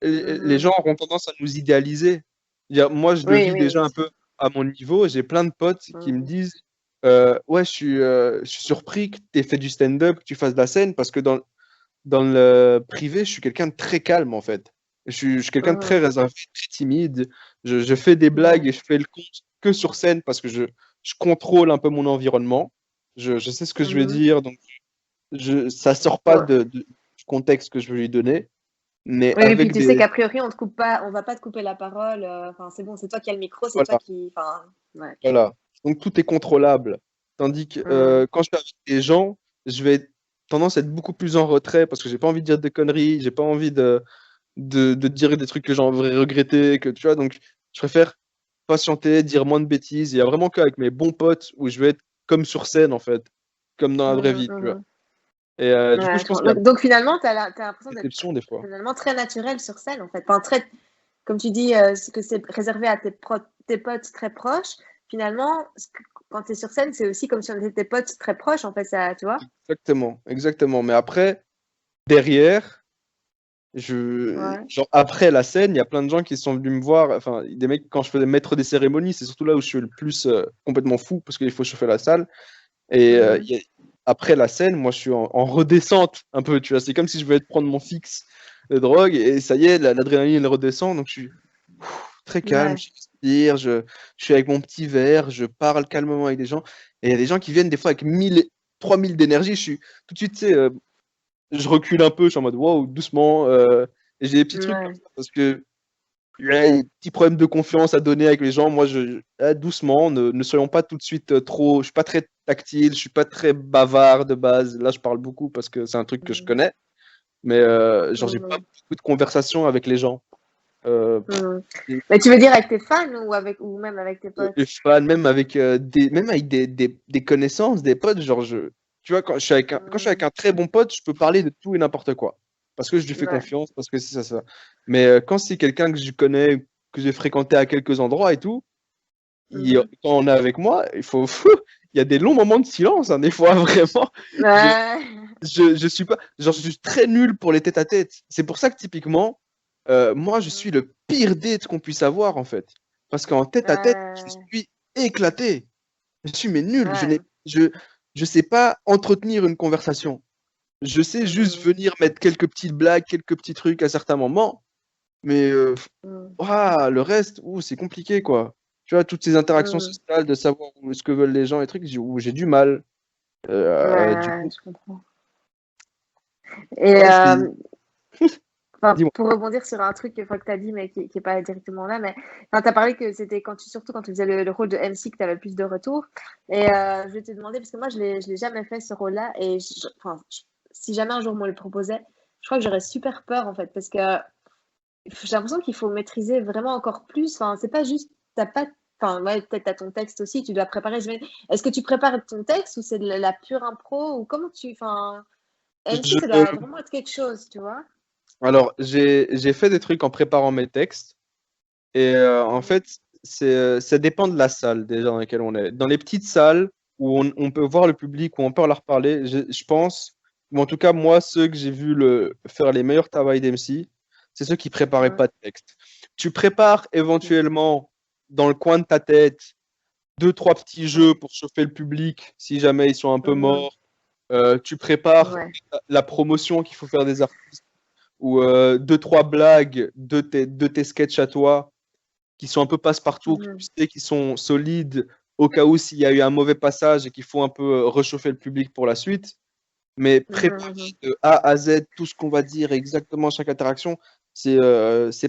les Mhm. gens auront tendance à nous idéaliser. Moi, je le Oui, vis oui, déjà bien un sûr. peu à mon niveau. J'ai plein de potes qui me Mm. disent ouais, je suis surpris que tu aies fait du stand-up, que tu fasses de la scène, parce que dans le privé, je suis quelqu'un de très calme, en fait. Je suis quelqu'un de très Mhm. réservé, très timide. Je fais des blagues Ouais. et je fais le compte que sur scène parce que je contrôle un peu mon environnement. Je sais ce que je vais Mhm. dire, donc ça sort pas Ouais. du contexte que je veux lui donner. Mais Oui, et puis avec tu sais des. qu'a priori, on te coupe pas, on va pas te couper la parole. Enfin, c'est bon, c'est toi qui as le micro, c'est toi Voilà, qui. Enfin, ouais. voilà. Donc tout est contrôlable. Tandis que Mm. quand je suis avec des gens, je vais tendance à être beaucoup plus en retrait parce que j'ai pas envie de dire des conneries, j'ai pas envie de dire des trucs que j'en vais regretter, que tu vois, donc je préfère patienter, dire moins de bêtises. Il y a vraiment qu'avec mes bons potes où je vais être comme sur scène, en fait, comme dans la vraie Mhm, vie, tu vois. mhm. Et du coup, Ouais, je pense qu'il y a donc finalement, t'as l'impression des d'être exceptions des fois. finalement très naturel sur scène, en fait. Enfin, très, comme tu dis, que c'est réservé à tes potes très proches. Finalement, quand tu es sur scène, c'est aussi comme si on était tes potes très proches, en fait, ça, tu vois? Exactement, exactement. Mais après, derrière, Ouais. genre après la scène, il y a plein de gens qui sont venus me voir. Enfin, des mecs, quand je faisais maître des cérémonies, c'est surtout là où je suis le plus complètement fou parce qu'il faut chauffer la salle. Et Mhm. après la scène, moi, je suis en redescente un peu, tu vois. C'est comme si je venais de prendre mon fixe de drogue et ça y est, l'adrénaline elle redescend. Donc, je suis très calme, Ouais. je respire, je suis avec mon petit verre, je parle calmement avec des gens. Et il y a des gens qui viennent des fois avec 3000 d'énergie. Je suis tout de suite, tu sais, je recule un peu, je suis en mode wow, doucement. Et j'ai des petits trucs comme Ouais. ça parce que il y a des petits problèmes de confiance à donner avec les gens. Moi, doucement, ne soyons pas tout de suite trop. Je suis pas très tactile, je suis pas très bavard de base. Là, je parle beaucoup parce que c'est un truc que je Mhm. connais. Mais genre, j'ai pas Mhm. beaucoup de conversations avec les gens. Euh, Mhm. et- Mais tu veux dire avec tes fans ou même avec tes potes? les fans, même avec des connaissances, des potes, genre, tu vois, quand je suis avec un très bon pote, je peux parler de tout et n'importe quoi. Parce que je lui fais Ouais. confiance, parce que c'est ça, ça. Mais quand c'est quelqu'un que je connais, que j'ai fréquenté à quelques endroits et tout, Mhm. quand on est avec moi, il y a des longs moments de silence, hein, des fois, vraiment. Je, Ouais. je suis pas, genre, je suis très nul pour les tête-à-tête. C'est pour ça que, typiquement, moi, je suis le pire date qu'on puisse avoir, en fait. Parce qu'en tête-à-tête, je Ouais. suis éclaté. Je suis, mais nul. Ouais. Je sais pas entretenir une conversation. Je sais juste Mhm. venir mettre quelques petites blagues, quelques petits trucs à certains moments, mais Mhm. le reste, c'est compliqué, quoi. Tu vois, toutes ces interactions Mhm. sociales, de savoir ce que veulent les gens et trucs, j'ai du mal. Du Ouais, coup, je comprends. Et ouais, c'est. Enfin, Dis-moi. pour rebondir sur un truc que tu as dit, mais qui est pas directement là, mais tu as parlé que c'était surtout quand tu faisais le rôle de MC que tu avais le plus de retours. Et je vais te demander, parce que moi, je l'ai jamais fait ce rôle-là. Et si jamais un jour on me le proposait, je crois que j'aurais super peur, en fait, parce que j'ai l'impression qu'il faut maîtriser vraiment encore plus. Enfin, c'est pas juste, t'as pas, enfin, ouais, peut-être t'as ton texte aussi, tu dois préparer. Est-ce que tu prépares ton texte ou c'est de la pure impro ou comment enfin, MC, ça doit Je- vraiment être quelque chose, tu vois? Alors, j'ai fait des trucs en préparant mes textes. Et en fait, ça dépend de la salle déjà dans laquelle on est. Dans les petites salles où on peut voir le public, où on peut leur parler, je pense, ou en tout cas, moi, ceux que j'ai vu faire les meilleurs travails d'MC, c'est ceux qui préparaient Ouais. pas de texte. Tu prépares éventuellement dans le coin de ta tête deux, trois petits jeux pour chauffer le public si jamais ils sont un peu Mhm. morts. Tu prépares Ouais. la promotion qu'il faut faire des artistes ou deux, trois blagues de tes sketchs à toi qui sont un peu passe-partout, que Mhm. tu sais, qui sont solides au cas où s'il y a eu un mauvais passage et qu'il faut un peu réchauffer le public pour la suite. Mais préparer Mhm. de A à Z tout ce qu'on va dire exactement à chaque interaction, c'est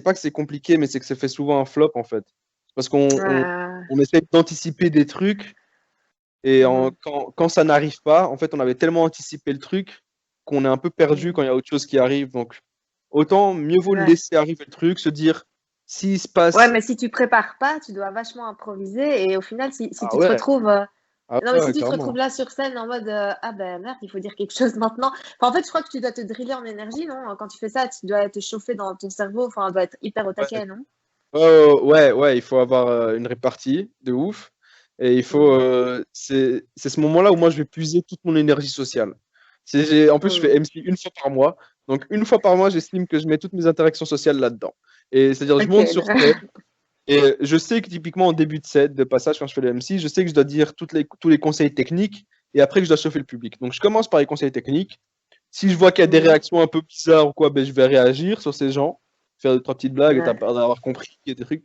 pas que c'est compliqué, mais c'est que ça fait souvent un flop en fait. Parce on essaie d'anticiper des trucs et Mhm. quand ça n'arrive pas, en fait, on avait tellement anticipé le truc qu'on est un peu perdu Mhm. quand il y a autre chose qui arrive. Donc, autant mieux vaut Ouais. laisser arriver le truc, se dire s'il se Ouais, passe. mais si tu prépares pas, tu dois vachement improviser et au final, si Ah tu te ouais, retrouves, ah non, mais si ouais, tu te retrouves clairement. là sur scène en mode ah ben merde, il faut dire quelque chose maintenant. Enfin, en fait, je crois que tu dois te driller en énergie, non? Quand tu fais ça, tu dois te chauffer dans ton cerveau. Enfin, tu dois être hyper au Ouais, taquet, non? ouais, ouais, il faut avoir une répartie de ouf. Et il faut. Mhm. C'est ce moment-là où moi, je vais puiser toute mon énergie sociale. En plus, je fais Mhm. MC une fois par mois. Donc, une fois par mois, j'estime que je mets toutes mes interactions sociales là-dedans. Et c'est-à-dire, je Ok. monte sur scène. Et je sais que typiquement, en début de set, de passage, quand je fais le MC, je sais que je dois dire tous les conseils techniques et après que je dois chauffer le public. Donc, je commence par les conseils techniques. Si je vois qu'il y a des Mhm. réactions un peu bizarres ou quoi, ben, je vais réagir sur ces gens, faire deux, trois petites blagues et t'as Ouais. peur d'avoir compris. Il y a des trucs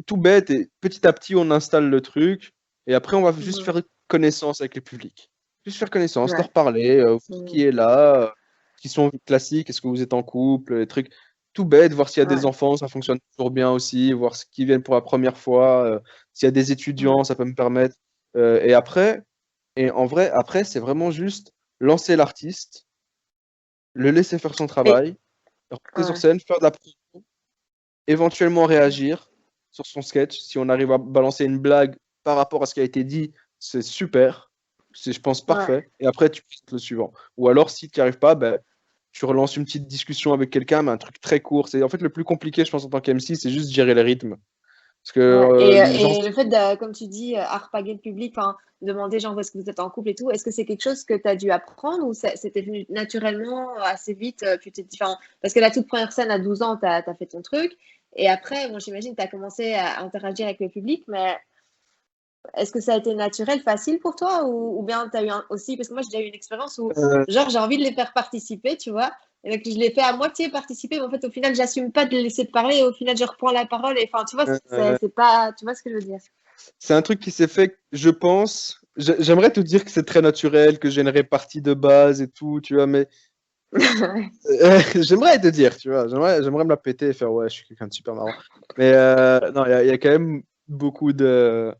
tout bêtes et petit à petit, on installe le truc et après, on va juste Mhm. faire connaissance avec le public. Juste faire connaissance, Ouais. leur parler, qui Mhm. est là, qui sont classiques, est-ce que vous êtes en couple, les trucs tout bêtes, voir s'il y a des Ouais. enfants, ça fonctionne toujours bien aussi, voir ce qui viennent pour la première fois, s'il y a des étudiants, Ouais. ça peut me permettre. Et après, et en vrai, après, c'est vraiment juste lancer l'artiste le laisser faire son Et travail, rentrer sur ouais. scène, faire de la promo, éventuellement réagir sur son sketch. Si on arrive à balancer une blague par rapport à ce qui a été dit, c'est super. C'est, je pense, Ouais. parfait. Et après, tu passes le suivant. Ou alors, si tu n'y arrives pas, ben, tu relances une petite discussion avec quelqu'un, mais un truc très court. C'est en fait le plus compliqué, je pense, en tant qu'MC, c'est juste gérer les rythmes. Parce que Ouais. les gens. Et le fait de, comme tu dis, harpaguer le public, enfin, demander genre où est-ce que vous êtes en couple et tout, est-ce que c'est quelque chose que tu as dû apprendre ou c'était venu naturellement assez vite, tu t'es dit, enfin, parce que la toute première scène à 12 ans, tu as fait ton truc. Et après, bon, j'imagine, tu as commencé à interagir avec le public, mais est-ce que ça a été naturel, facile pour toi ou bien tu as eu aussi, parce que moi j'ai déjà eu une expérience où, Euh, genre, j'ai envie de les faire participer, tu vois, et donc je les fais à moitié participer, mais en fait, au final, j'assume pas de les laisser parler, et au final, je reprends la parole, et enfin, tu vois, euh, c'est pas, tu vois ce que je veux dire? c'est un truc qui s'est fait, je pense. J'aimerais te dire que c'est très naturel, que j'ai une répartie de base et tout, tu vois, mais j'aimerais te dire, tu vois, j'aimerais me la péter et faire ouais, je suis quelqu'un de super marrant. Mais non, il y a quand même beaucoup de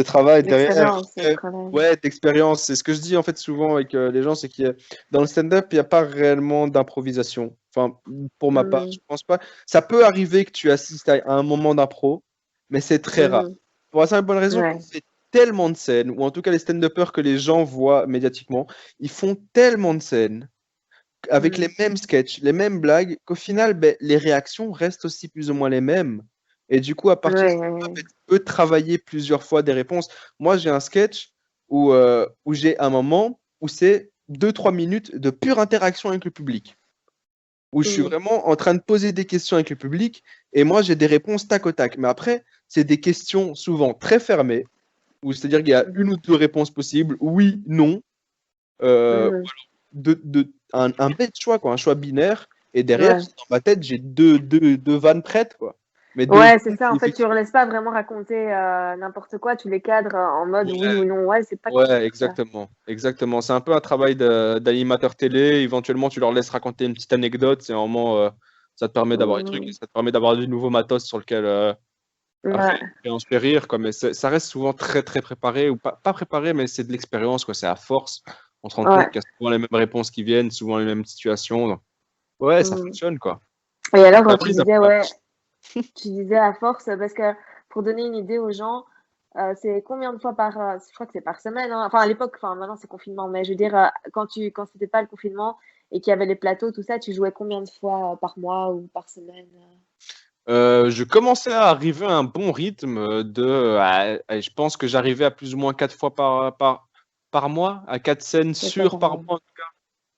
travail derrière. L'expérience, le travail. Ouais, d'expérience. C'est ce que je dis en fait souvent avec les gens, c'est que dans le stand-up, il n'y a pas réellement d'improvisation. Enfin, pour ma part, je Mhm, pense pas. Ça peut arriver que tu assistes à un moment d'impro, mais c'est très rare. mhm, Pour la simple bonne raison qu'on ouais. fait tellement de scènes, ou en tout cas les stand-uppers que les gens voient médiatiquement, ils font tellement de scènes avec les Mhm, mêmes sketchs, les mêmes blagues, qu'au final, ben, les réactions restent aussi plus ou moins les mêmes. Et du coup, à partir de ouais, là, ouais, en ouais. fait, tu peux travailler plusieurs fois des réponses. Moi, j'ai un sketch où j'ai un moment où c'est deux trois minutes de pure interaction avec le public, où je suis Mhm, vraiment en train de poser des questions avec le public, et moi, j'ai des réponses tac au tac. Mais après, c'est des questions souvent très fermées, où c'est-à-dire qu'il y a une mhm, ou deux réponses possibles, oui, non, euh, mhm. un bête choix, quoi, un choix binaire. Et derrière, Ouais. dans ma tête, j'ai deux vannes prêtes, quoi. Mais de Ouais, c'est ça. En fait, tu effectivement, leur laisses pas vraiment raconter n'importe quoi. Tu les cadres en mode oui ou non. Ouais, c'est pas cool ouais, ça. exactement. C'est un peu un travail d'animateur télé. Éventuellement, tu leur laisses raconter une petite anecdote. C'est vraiment, ça te permet d'avoir des trucs, et Mm. ça te permet d'avoir du nouveau matos sur lequel après, Ouais. on se fait rire, quoi. Mais ça reste souvent très, très préparé, ou pas préparé, mais c'est de l'expérience, quoi. C'est à force. On se rend compte Ouais. qu'il y a souvent les mêmes réponses qui viennent, souvent les mêmes situations. Donc, ouais, ça Mm. fonctionne, quoi. Et alors, Après, ça prend. tu disais à force, parce que pour donner une idée aux gens, c'est combien de fois je crois que c'est par semaine, hein. Enfin, à l'époque, enfin, maintenant c'est confinement, mais je veux dire, quand c'était pas le confinement et qu'il y avait les plateaux, tout ça, tu jouais combien de fois par mois ou par semaine? Je commençais à arriver à un bon rythme je pense que j'arrivais à plus ou moins 4 fois par mois, à 4 scènes C'est ça sûres par par mois. mois,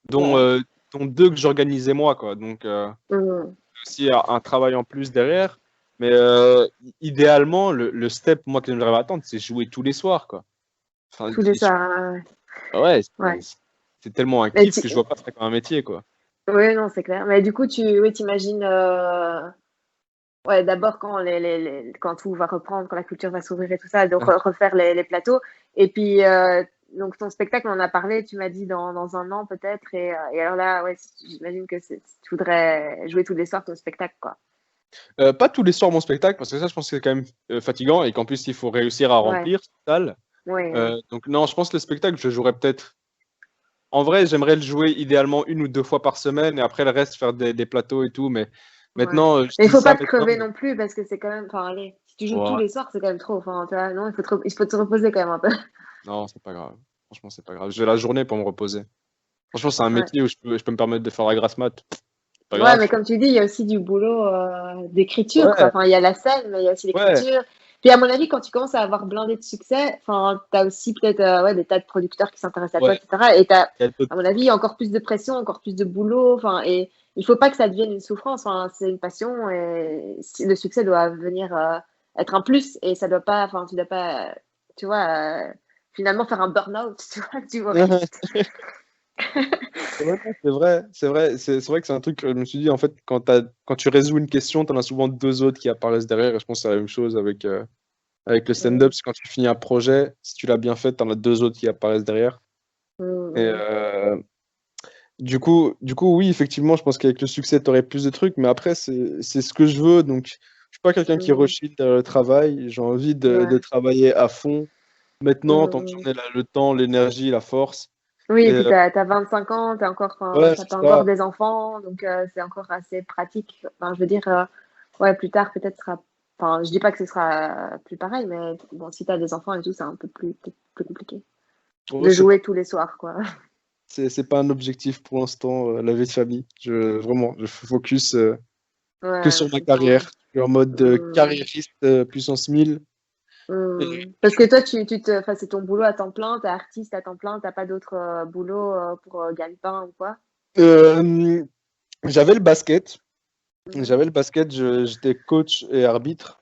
dont, Ouais. euh, dont 2 que j'organisais moi, quoi. Donc, Mhm. aussi un travail en plus derrière. Mais idéalement, le step, moi, que j'aimerais attendre, c'est jouer tous les soirs, quoi. Enfin, Tous les soirs, ouais, ouais. c'est tellement un Mais kiff que je vois pas ça comme un métier, quoi. oui, non, c'est clair. Mais du coup, oui, t'imagines, ouais, d'abord quand quand tout va reprendre, quand la culture va s'ouvrir et tout ça, de refaire les plateaux. Et puis, donc ton spectacle, on en a parlé, tu m'as dit dans un an peut-être. Et alors là, ouais, j'imagine que tu voudrais jouer tous les soirs ton spectacle, quoi. Pas tous les soirs mon spectacle, parce que ça, je pense que c'est quand même fatigant et qu'en plus, il faut réussir à Ouais, remplir cette salle. ouais, ouais. Donc, non, je pense que le spectacle, je jouerais peut-être. En vrai, j'aimerais le jouer idéalement 1 ou 2 fois par semaine et après le reste, faire des plateaux et tout. Mais Ouais. maintenant, je Mais il dis faut ça pas te maintenant. crever non plus parce que c'est quand même, enfin, allez, si tu joues tous Ouais, les soirs, c'est quand même trop. Enfin, tu vois, non, il faut te reposer quand même un peu. non, c'est pas grave. Franchement, c'est pas grave. J'ai la journée pour me reposer. Franchement, c'est un Ouais. métier où je peux me permettre de faire la grasse mat. C'est pas Ouais, grave. mais comme tu dis, il y a aussi du boulot d'écriture, quoi. Ouais, Enfin, il y a la scène, mais il y a aussi ouais. l'écriture. Puis à mon avis, quand tu commences à avoir blindé de succès, enfin, t'as aussi peut-être ouais, des tas de producteurs qui s'intéressent à toi, Ouais. etc. Et t'as, Il y a d'autres- à mon avis, encore plus de pression, encore plus de boulot. Enfin, et il faut pas que ça devienne une souffrance. Enfin, c'est une passion et le succès doit venir être un plus et ça doit pas, enfin, tu dois pas, tu vois, finalement faire un burn-out, tu vois, du humoriste. Ouais, c'est vrai, c'est vrai que c'est un truc que je me suis dit, en fait, quand tu résous une question, tu en as souvent 2 autres qui apparaissent derrière, et je pense que c'est la même chose avec le stand-up, Mm, c'est quand tu finis un projet, si tu l'as bien fait, tu en as 2 autres qui apparaissent derrière. mm, Et mm. du coup, oui, effectivement, je pense qu'avec le succès, tu aurais plus de trucs, mais après, c'est ce que je veux, donc je suis pas quelqu'un qui Mm, rechigne derrière le travail, j'ai envie de ouais. travailler à fond maintenant, tant que Mm, mm. j'en ai le temps, l'énergie, la force. Oui, Et et puis t'as 25 ans, enfin, ouais, t'as c'est pas encore ça. des enfants, donc c'est encore assez pratique. Enfin, je veux dire, ouais, plus tard peut-être sera. Enfin, je dis pas que ce sera plus pareil, mais bon, si t'as des enfants et tout, c'est un peu peut-être plus compliqué Ouais, de jouer tous les soirs, quoi. c'est pas un objectif pour l'instant, la vie de famille. Vraiment, je focus que Ouais, sur je ma comprends. carrière. Je suis en mode Mm, carriériste puissance 1000. Et Parce que toi, enfin, c'est ton boulot à temps plein, t'es artiste à temps plein, t'as pas d'autre boulot pour gagne-pain ou quoi? euh, j'avais le basket. Mhm. J'avais le basket, j'étais coach et arbitre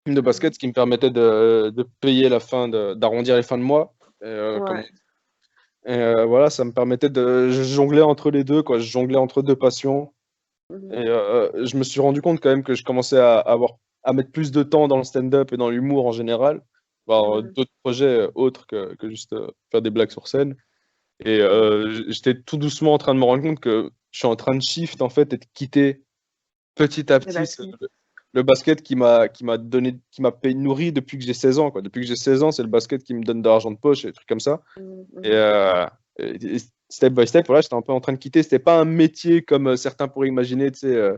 de basket, Mhm. ce qui me permettait de payer d'arrondir les fins de mois. Ouais. Voilà, ça me permettait je jonglais entre les deux, quoi. Je jonglais entre 2 passions. Et Mhm. je me suis rendu compte quand même que je commençais à mettre plus de temps dans le stand-up et dans l'humour en général. Alors, Mhm. d'autres projets autres que juste faire des blagues sur scène. Et j'étais tout doucement en train de me rendre compte que je suis en train de shift en fait et de quitter petit à Le petit basket. le basket qui m'a nourri depuis que j'ai 16 ans, quoi. Depuis que j'ai 16 ans, c'est le basket qui me donne de l'argent de poche et des trucs comme ça. Mhm. Et, Mhm. step by step, voilà, j'étais un peu en train de quitter. C'était pas un métier comme certains pourraient imaginer, tu sais,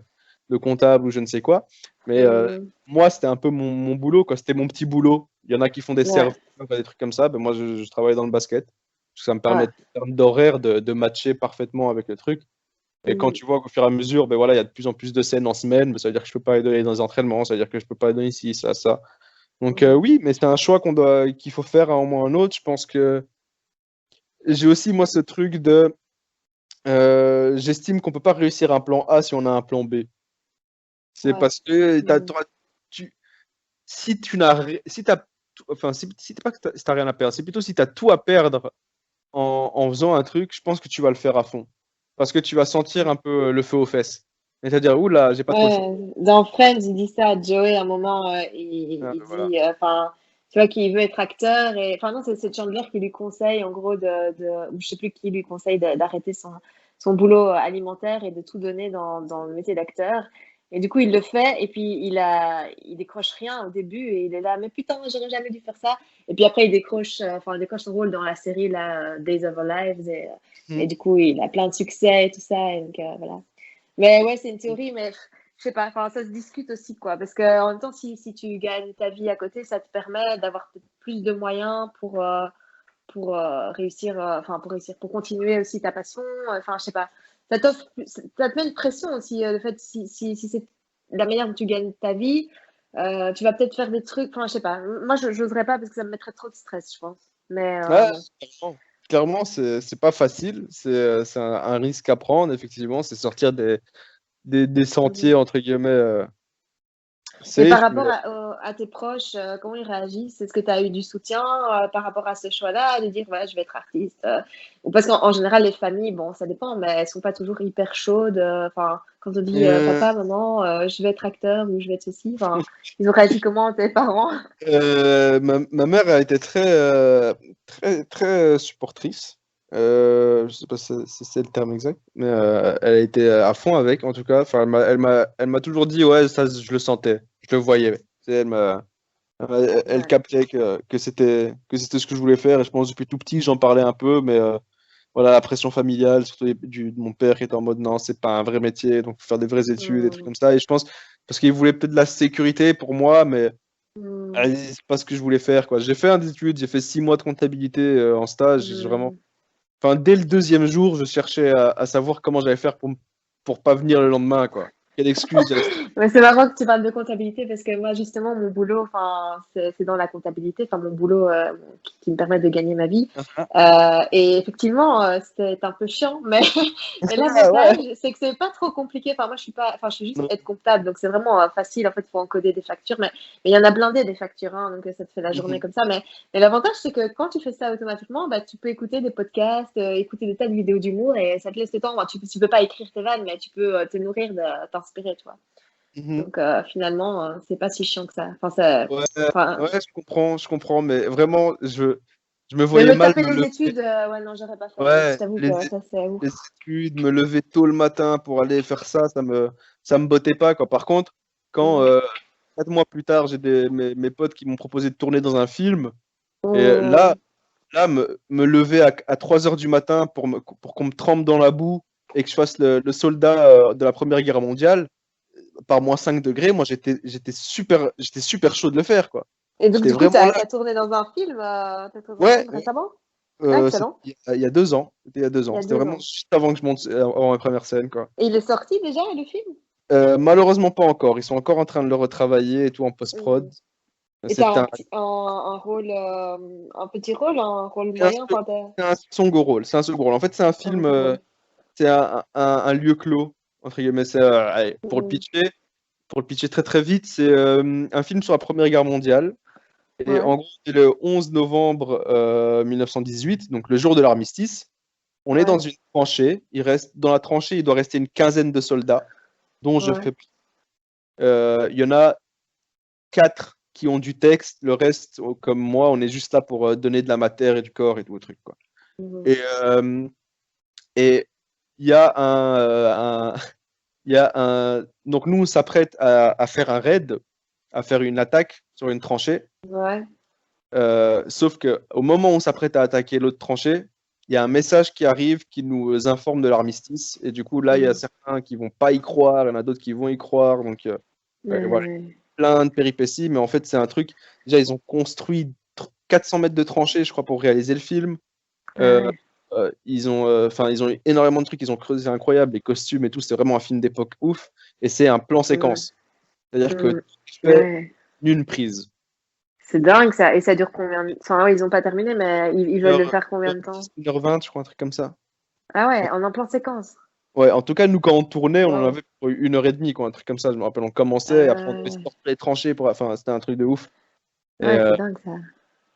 de comptable ou je ne sais quoi. Mais Mhm. moi, c'était un peu mon boulot, quoi. C'était mon petit boulot. Il y en a qui font des Ouais. serveurs, des trucs comme ça. Ben, moi, je travaille dans le basket. Parce que ça me permet, Ouais. en termes d'horaire, de matcher parfaitement avec le truc. Et quand Mhm. tu vois qu'au fur et à mesure, ben voilà, il y a de plus en plus de scènes en semaine, ben ça veut dire que je peux pas aller dans les entraînements, ça veut dire que je peux pas aller ici, ça, ça. Donc Mhm. oui, mais c'est un choix qu'il faut faire à un moment ou à un autre. Je pense que j'ai aussi moi ce truc j'estime qu'on peut pas réussir un plan A si on a un plan B. C'est Ouais. parce que Mhm. tu, si tu n'as si t'as enfin si t'as pas que si t'as rien à perdre, c'est plutôt si tu as tout à perdre en faisant un truc, je pense que tu vas le faire à fond. Parce que tu vas sentir un peu le feu aux fesses. C'est-à-dire, oula, j'ai pas trop le choix. Ouais, dans Friends, il dit ça à Joey à un moment, Ah, il voilà. dit, enfin, tu vois, qu'il veut être acteur, et, enfin, non, c'est Chandler qui lui conseille, en gros, ou je sais plus qui lui conseille d'arrêter son boulot alimentaire et de tout donner dans le métier d'acteur. Et du coup, il le fait, et puis il décroche rien au début, et il est là, mais putain, j'aurais jamais dû faire ça. Et puis après, il décroche son rôle dans la série, là, Days of Our Lives, et Mhm. du coup, il a plein de succès et tout ça, et donc, voilà. Mais ouais, c'est une théorie, mais je sais pas, enfin, ça se discute aussi, quoi. Parce que en même temps, si tu gagnes ta vie à côté, ça te permet d'avoir peut-être plus de moyens pour réussir, pour continuer aussi ta passion. Enfin, je sais pas. Ça te met une pression aussi, le fait, si c'est la manière dont tu gagnes ta vie, tu vas peut-être faire des trucs, enfin, je sais pas. Moi, je n'oserais pas parce que ça me mettrait trop de stress, je pense. Mais Ouais, bon. clairement. Clairement, c'est pas facile. C'est un risque à prendre, effectivement. C'est sortir des sentiers, Mhm. entre guillemets, Et par safe. Mais rapport à tes proches, comment ils réagissent? Est-ce que tu as eu du soutien par rapport à ce choix-là, de dire, ouais, je vais être artiste? Ou parce qu'en général, les familles, bon, ça dépend, mais elles sont pas toujours hyper chaudes. Enfin, quand on dit euh, papa, maman, je vais être acteur ou je vais être ceci, enfin, ils ont réagi comment, tes parents? ma mère a été très supportrice. Je sais pas si c'est le terme exact, mais elle a été à fond avec, en tout cas. Enfin, elle m'a toujours dit, ouais, ça, je le sentais, je le voyais. Tu sais, elle Ouais. captait que c'était ce que je voulais faire. Et je pense depuis tout petit, j'en parlais un peu, mais voilà, la pression familiale, surtout de mon père qui était en mode non, c'est pas un vrai métier, donc faut faire des vraies études, des trucs Mm, comme ça. Et je pense parce qu'il voulait peut-être de la sécurité pour moi, mais mm, c'est pas ce que je voulais faire, quoi. J'ai fait un des études, j'ai fait 6 mois de comptabilité en stage. Vraiment, mm. enfin, dès le deuxième jour, je cherchais à savoir comment j'allais faire pour pas venir le lendemain, quoi. Quelle excuse j'allais. Ouais, c'est marrant que tu parles de comptabilité parce que moi, justement, mon boulot, enfin, c'est dans la comptabilité, enfin, mon boulot qui me permet de gagner ma vie. Et effectivement, c'est un peu chiant, mais, mais Ah ouais. l'avantage, c'est que c'est pas trop compliqué. Enfin, moi, je suis juste Non. aide comptable, donc c'est vraiment facile. En fait, il faut encoder des factures, mais il y en a blindé des factures, hein, donc ça te fait la journée Mhm. comme ça. Mais l'avantage, c'est que quand tu fais ça automatiquement, bah, tu peux écouter des podcasts, écouter des tas de vidéos d'humour et ça te laisse le temps. Bon, tu peux pas écrire tes vannes, mais tu peux te nourrir, t'inspirer, tu vois. Mhm. Donc finalement, c'est pas si chiant que ça. Enfin, ça, Ouais, enfin, ouais, je comprends, mais vraiment, je me mais voyais me mal taper me les lever. études, ouais, non, j'aurais pas fait. Je Ouais, t'avoue que ça, c'est ouf. les études, me lever tôt le matin pour aller faire ça, ça me bottait pas, quoi. Par contre, quand Mm. 4 mois plus tard, j'ai mes potes qui m'ont proposé de tourner dans un film, et Mm. là me lever à 3 heures du matin pour qu'on me trempe dans la boue et que je fasse le soldat de la Première Guerre mondiale, par -5 degrés, moi j'étais super chaud de le faire, quoi. Et donc, J'étais du coup, vraiment là. t'as tourné dans un film, Ouais, récemment? Ah, c'était excellent. il y a 2 ans. C'était il y a deux Il y ans. a C'était deux vraiment ans. juste avant que je monte avant ma première scène, quoi. Et il est sorti déjà, le film? Malheureusement pas encore. Ils sont encore en train de le retravailler et tout en post-prod. Mm. Et t'as C'est un, un rôle, un petit rôle, un rôle c'est un, moyen, enfin, t'as c'est un second rôle. C'est un second rôle. En fait, c'est un un film, second rôle. c'est un lieu clos, entre guillemets. Allez, Mm. pour le pitcher très très vite, c'est un film sur la Première Guerre mondiale. Et Ouais, en gros, c'est le 11 novembre 1918, donc le jour de l'armistice. On est dans ouais, une tranchée. Dans la tranchée, il doit rester une quinzaine de soldats, dont je ouais. fais. Il y en a 4 qui ont du texte. Le reste, comme moi, on est juste là pour donner de la matière et du corps et tout le truc, quoi. Mhm. Et, et il y a il y a donc nous, on s'apprête à faire un raid, à faire une attaque sur une tranchée. Ouais. Sauf que au moment où on s'apprête à attaquer l'autre tranchée, il y a un message qui arrive qui nous informe de l'armistice. Et du coup, là, il y a Mm. certains qui vont pas y croire, il y en a d'autres qui vont y croire. Donc, voilà, Ouais. plein de péripéties. Mais en fait, c'est un truc. Déjà, ils ont construit 400 mètres de tranchée, je crois, pour réaliser le film. Euh, Ouais. ils ont eu énormément de trucs, ils ont creusé, c'est incroyable. Les costumes et tout, c'est vraiment un film d'époque ouf. Et c'est un plan Ouais. séquence. C'est-à-dire que Mm. tu fais Ouais. une prise. C'est dingue ça. Et ça dure combien de... Enfin, ouais, ils ont pas terminé, mais ils veulent le faire combien de temps? 1h10, je crois, un truc comme ça. Ah ouais, en un plan séquence. Ouais, en tout cas, nous, quand on tournait, on en Wow. avait pour 1h30, quoi, un truc comme ça. Je me rappelle, on commençait, et après, on devait Euh, sortir les tranchées. Enfin, c'était un truc de ouf. Et Ouais, c'est dingue ça.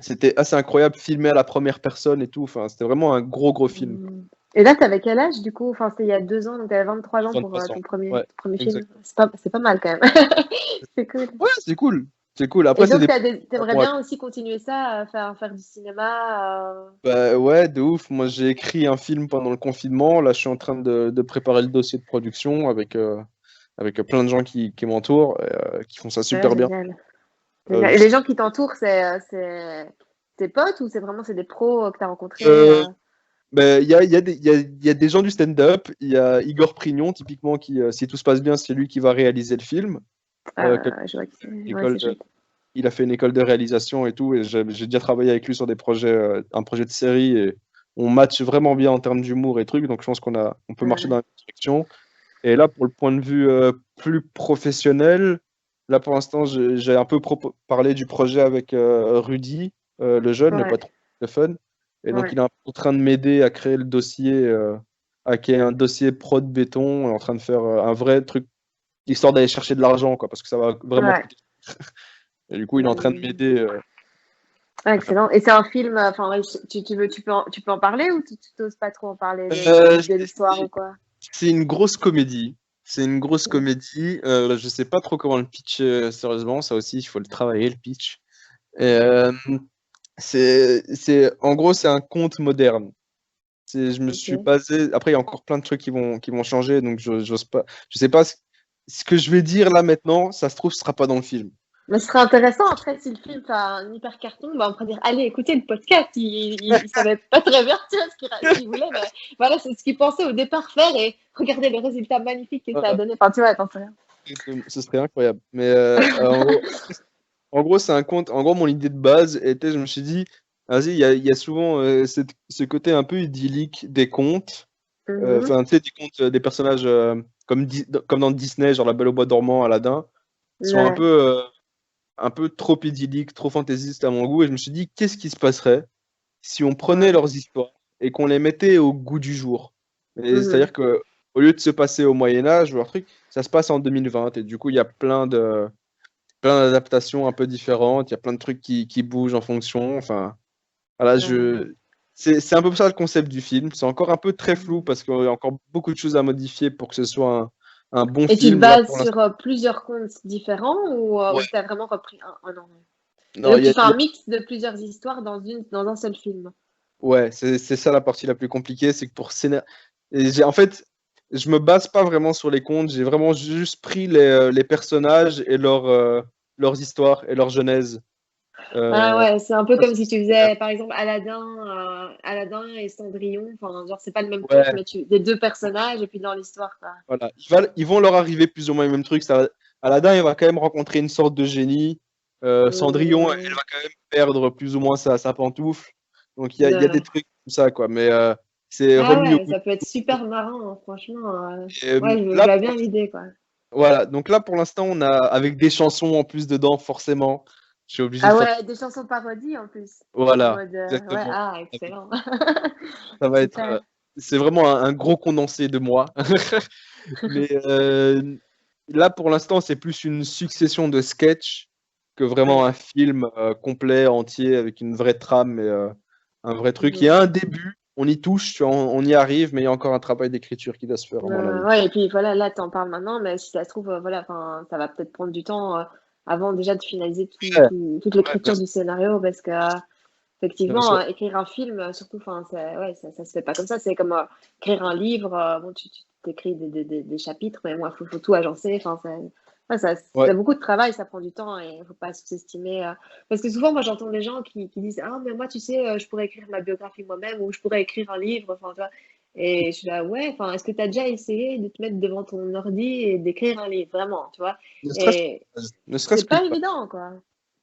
c'était assez incroyable, filmé à la première personne et tout. Enfin, c'était vraiment un gros, gros film. Mm. Et là, t'avais quel âge du coup? Enfin, c'était il y a 2 ans, donc t'avais 23 ans pour 23 ans. ton premier, Ouais, premier film. exact. C'est pas mal quand même. C'est cool. Ouais, c'est cool. C'est cool. Et Après, c'est donc, des. t'aimerais Moi, bien aussi continuer ça, faire du cinéma. bah, ouais, de ouf. Moi, j'ai écrit un film pendant le confinement. Là, je suis en train de préparer le dossier de production avec plein de gens qui m'entourent, qui font ça Ouais, super bien. génial. Euh, Génial. Et les gens qui t'entourent, c'est tes potes ou c'est des pros que t'as rencontrés ben, il y a des gens du stand-up. Il y a Igor Prignon, typiquement, qui, si tout se passe bien, c'est lui qui va réaliser le film. Quelle je vois que c'est ouais, école c'est chouette. il a fait une école de réalisation et tout, et j'ai déjà travaillé avec lui sur des projets, un projet de série, et on match vraiment bien en termes d'humour et trucs, donc je pense on peut marcher dans la même direction. Et là, pour le point de vue plus professionnel, là pour l'instant, j'ai un peu parlé du projet avec Rudy, le jeune, le Ouais, patron de Fun, et donc ouais. il est un peu en train de m'aider à créer le dossier, à créer un dossier prod béton, on est en train de faire un vrai truc, histoire d'aller chercher de l'argent, quoi, parce que ça va vraiment Ouais. coûter. Et du coup, il est en train de m'aider. Ah, excellent. Et c'est un film, enfin, ouais, tu peux en parler ou tu t'oses pas trop en parler Euh, de l'histoire ou quoi? c'est une grosse comédie. C'est une grosse comédie. Je sais pas trop comment le pitch, sérieusement. Ça aussi, il faut le travailler, le pitch. Euh, en gros, c'est un conte moderne. Je me suis Ok. basé. Après, il y a encore plein de trucs qui vont changer, donc j'ose pas. Je sais pas ce que je vais dire là maintenant. Ça se trouve, ce sera pas dans le film. Mais ce serait intéressant après si le film fait un hyper carton, bah on pourrait dire allez écoutez le podcast, il savait pas très bien tu vois, ce qu'il voulait, mais voilà c'est ce qu'il pensait au départ faire et regardez le résultat magnifique que ça a Voilà. donné. Enfin tu vois, t'en sais rien. Ce serait incroyable. Mais en gros, c'est un conte. En gros, mon idée de base était, je me suis dit, vas-y, il y a souvent ce côté un peu idyllique des contes. Mhm. Enfin, tu sais, des contes, des personnages comme dans Disney, genre La Belle au Bois dormant, Aladdin, sont Ouais. un peu trop idylliques, trop fantaisistes à mon goût. Et je me suis dit, qu'est-ce qui se passerait si on prenait Ouais. leurs histoires et qu'on les mettait au goût du jour? Mhm. C'est-à-dire que au lieu de se passer au Moyen Âge ou un truc, ça se passe en 2020. Et du coup, il y a plein d'adaptations un peu différentes. Il y a plein de trucs qui bougent en fonction. Enfin, voilà, Ouais. c'est un peu ça le concept du film. C'est encore un peu très flou parce qu'il y a encore beaucoup de choses à modifier pour que ce soit un bon Et tu te film. Là, bases pour l'instant. sur plusieurs contes différents Ouais. ou t'as vraiment repris un non. Et Non, donc tu fais un mix de plusieurs histoires dans un seul film. ouais, c'est ça la partie la plus compliquée. C'est que pour en fait, je me base pas vraiment sur les contes. J'ai vraiment juste pris les personnages et leurs histoires et leur genèse. Ah Euh, ouais, c'est un peu comme si tu faisais, par exemple, Aladdin et Cendrillon. Enfin, genre, c'est pas le même conte, ouais, mais des deux personnages et puis dans l'histoire, quoi. voilà. Ils vont leur arriver plus ou moins le même truc. Aladdin, il va quand même rencontrer une sorte de génie. Cendrillon, elle Mmh, va quand même perdre plus ou moins sa pantoufle. Donc il y a des ouais. trucs comme ça, quoi. Mais c'est Ah remis au ouais, goût. ça peut être super marrant, hein, franchement. Et, Ouais, je là, vois bien l'idée, quoi. voilà. Donc là, pour l'instant, on a avec des chansons en plus dedans, forcément. Je suis obligé de Ah faire. ouais, des chansons parodies en plus. En Voilà, mode, ouais, exactement. ah, excellent. Ça va être. Super. C'est vraiment un gros condensé de moi. Mais là, pour l'instant, c'est plus une succession de sketchs que vraiment Ouais. un film complet, entier, avec une vraie trame et un vrai truc. Il y Mhm. a un début, on y touche, tu vois, on y arrive, mais il y a encore un travail d'écriture qui doit se faire, à mon avis. Ouais, et puis voilà, là, t'en parles maintenant, mais si ça se trouve, voilà, enfin, ça va peut-être prendre du temps avant déjà de finaliser Ouais, toute ouais, bien l'écriture sûr. du scénario, parce que Bien effectivement, sûr. écrire un film, surtout, enfin, ouais, ça se fait pas comme ça. C'est comme écrire un livre. Bon, tu t'écris des chapitres, mais moi, faut tout agencer. Enfin, ouais, Ouais, c'est beaucoup de travail, ça prend du temps et il faut pas sous-estimer. Parce que souvent, moi, j'entends des gens qui disent, ah, mais moi, tu sais, je pourrais écrire ma biographie moi-même ou je pourrais écrire un livre. Enfin, tu vois. Et je suis là, ouais, enfin, est-ce que tu as déjà essayé de te mettre devant ton ordi et d'écrire un livre, vraiment, tu vois? ne serait-ce Et ne c'est serait-ce qu'une pas page. évident, quoi.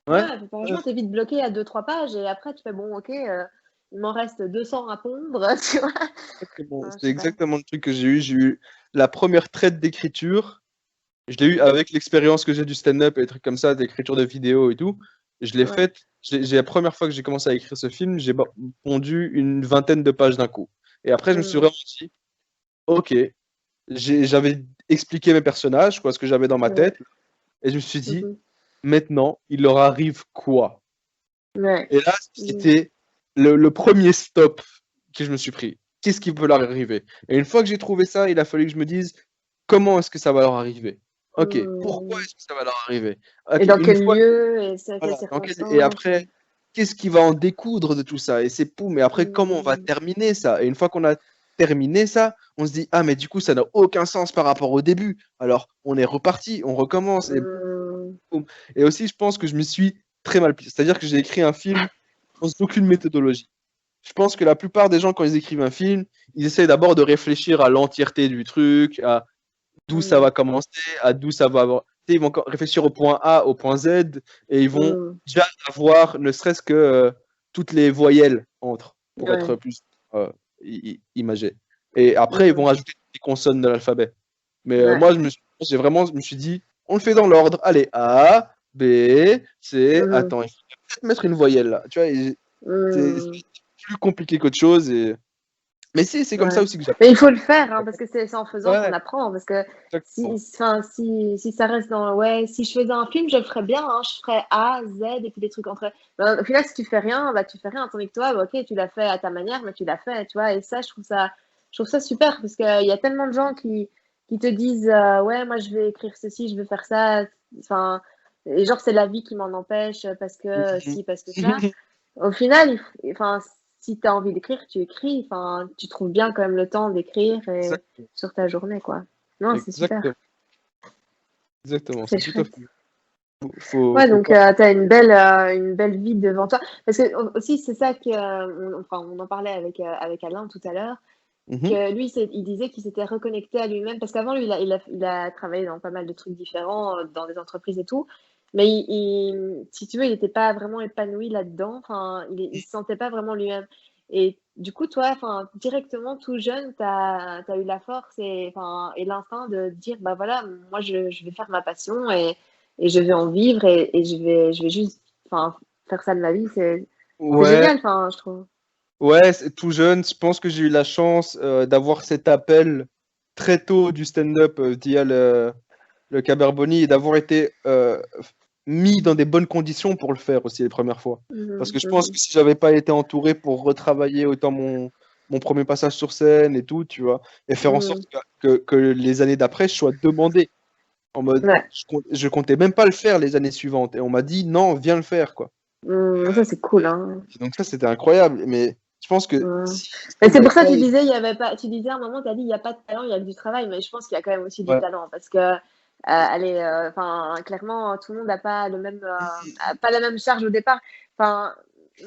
Ouais. Ouais, Ouais. franchement, t'es vite bloqué à 2 3 pages et après tu fais bon, ok, il m'en reste 200 à pondre, tu vois. Enfin, je C'est sais pas. exactement le truc que j'ai eu. J'ai eu la première traite d'écriture. Je l'ai eu avec l'expérience que j'ai du stand-up et des trucs comme ça, d'écriture de vidéos et tout. Je l'ai Ouais. faite. La première fois que j'ai commencé à écrire ce film, j'ai pondu une vingtaine de pages d'un coup. Et après, je me suis Mm, vraiment dit, ok, j'avais expliqué mes personnages, quoi, ce que j'avais dans ma ouais. tête, et je me suis dit, Mhm. maintenant, il leur arrive quoi? Ouais. Et là, Mhm. c'était le premier stop que je me suis pris. qu'est-ce qui peut leur arriver? Et une fois que j'ai trouvé ça, il a fallu que je me dise comment est-ce que ça va leur arriver? Ok, pourquoi est-ce que ça va leur arriver? Et Ok, dans une quel fois, lieu, et c'est à quelles voilà, et circonstances. après, qu'est-ce qui va en découdre de tout ça? Et c'est pou, mais après, comment on va terminer ça? Et une fois qu'on a terminé ça, on se dit, ah, mais du coup, ça n'a aucun sens par rapport au début. Alors, on est reparti, on recommence. Et aussi, je pense que je me suis très mal pris. C'est-à-dire que j'ai écrit un film sans aucune méthodologie. Je pense que la plupart des gens, quand ils écrivent un film, ils essayent d'abord de réfléchir à l'entièreté du truc, à d'où ça va commencer, à d'où ça va avoir. Ils vont réfléchir au point A, au point Z, et ils vont déjà avoir, ne serait-ce que toutes les voyelles entre, pour être plus imagé. Et après, ils vont ajouter les consonnes de l'alphabet. Mais moi, je me suis dit, on le fait dans l'ordre. Allez, A, B, C. Attends, il faut peut-être mettre une voyelle là. Tu vois, c'est plus compliqué qu'autre chose. Mais c'est comme ça aussi que Mais il faut le faire, hein, parce que c'est en faisant qu'on apprend. Parce que si ça reste dans. Ouais, si je faisais un film, je le ferais bien. Hein, je ferais A, Z et puis des trucs entre. Ben, au final, si tu fais rien, bah, tu fais rien. Tandis que toi, bah, ok, tu l'as fait à ta manière, mais tu l'as fait. Tu vois, et ça, je trouve ça super. Parce qu'il y a tellement de gens qui te disent ouais, moi, je vais écrire ceci, je vais faire ça. Enfin, et genre, c'est la vie qui m'en empêche parce que si, parce que ça. Au final, enfin, si tu as envie d'écrire, tu écris. Enfin, tu trouves bien quand même le temps d'écrire sur ta journée, quoi. Non, c'est super. Exactement, C'est tout à chouette. fait. Ouais, donc tu as une belle vie devant toi. Parce que aussi, c'est ça on en parlait avec Alain tout à l'heure, que lui, il disait qu'il s'était reconnecté à lui-même. Parce qu'avant, lui, il a travaillé dans pas mal de trucs différents, dans des entreprises et tout. Mais si tu veux, il n'était pas vraiment épanoui là-dedans. Enfin, il se sentait pas vraiment lui-même. Et du coup, toi, enfin, directement, tout jeune, tu as eu la force et l'instinct de dire, bah voilà, moi, je vais faire ma passion et je vais en vivre et je vais juste faire ça de ma vie. C'est génial, je trouve. Ouais, c'est tout jeune. Je pense que j'ai eu la chance d'avoir cet appel très tôt du stand-up via le Caberboni et d'avoir été mis dans des bonnes conditions pour le faire aussi les premières fois. Parce que je pense que si j'avais pas été entouré pour retravailler autant mon premier passage sur scène et tout, tu vois, et faire en sorte que les années d'après, je sois demandé. En mode, je comptais même pas le faire les années suivantes. Et on m'a dit, non, viens le faire, quoi. Ça, c'est cool, hein. Donc ça, c'était incroyable. Mais je pense que... Mais c'est pour ça que tu disais, il y avait pas... Tu disais à un moment, tu as dit, il n'y a pas de talent, il y a que du travail. Mais je pense qu'il y a quand même aussi du talent. Parce que, clairement, tout le monde n'a pas pas la même charge au départ. Enfin,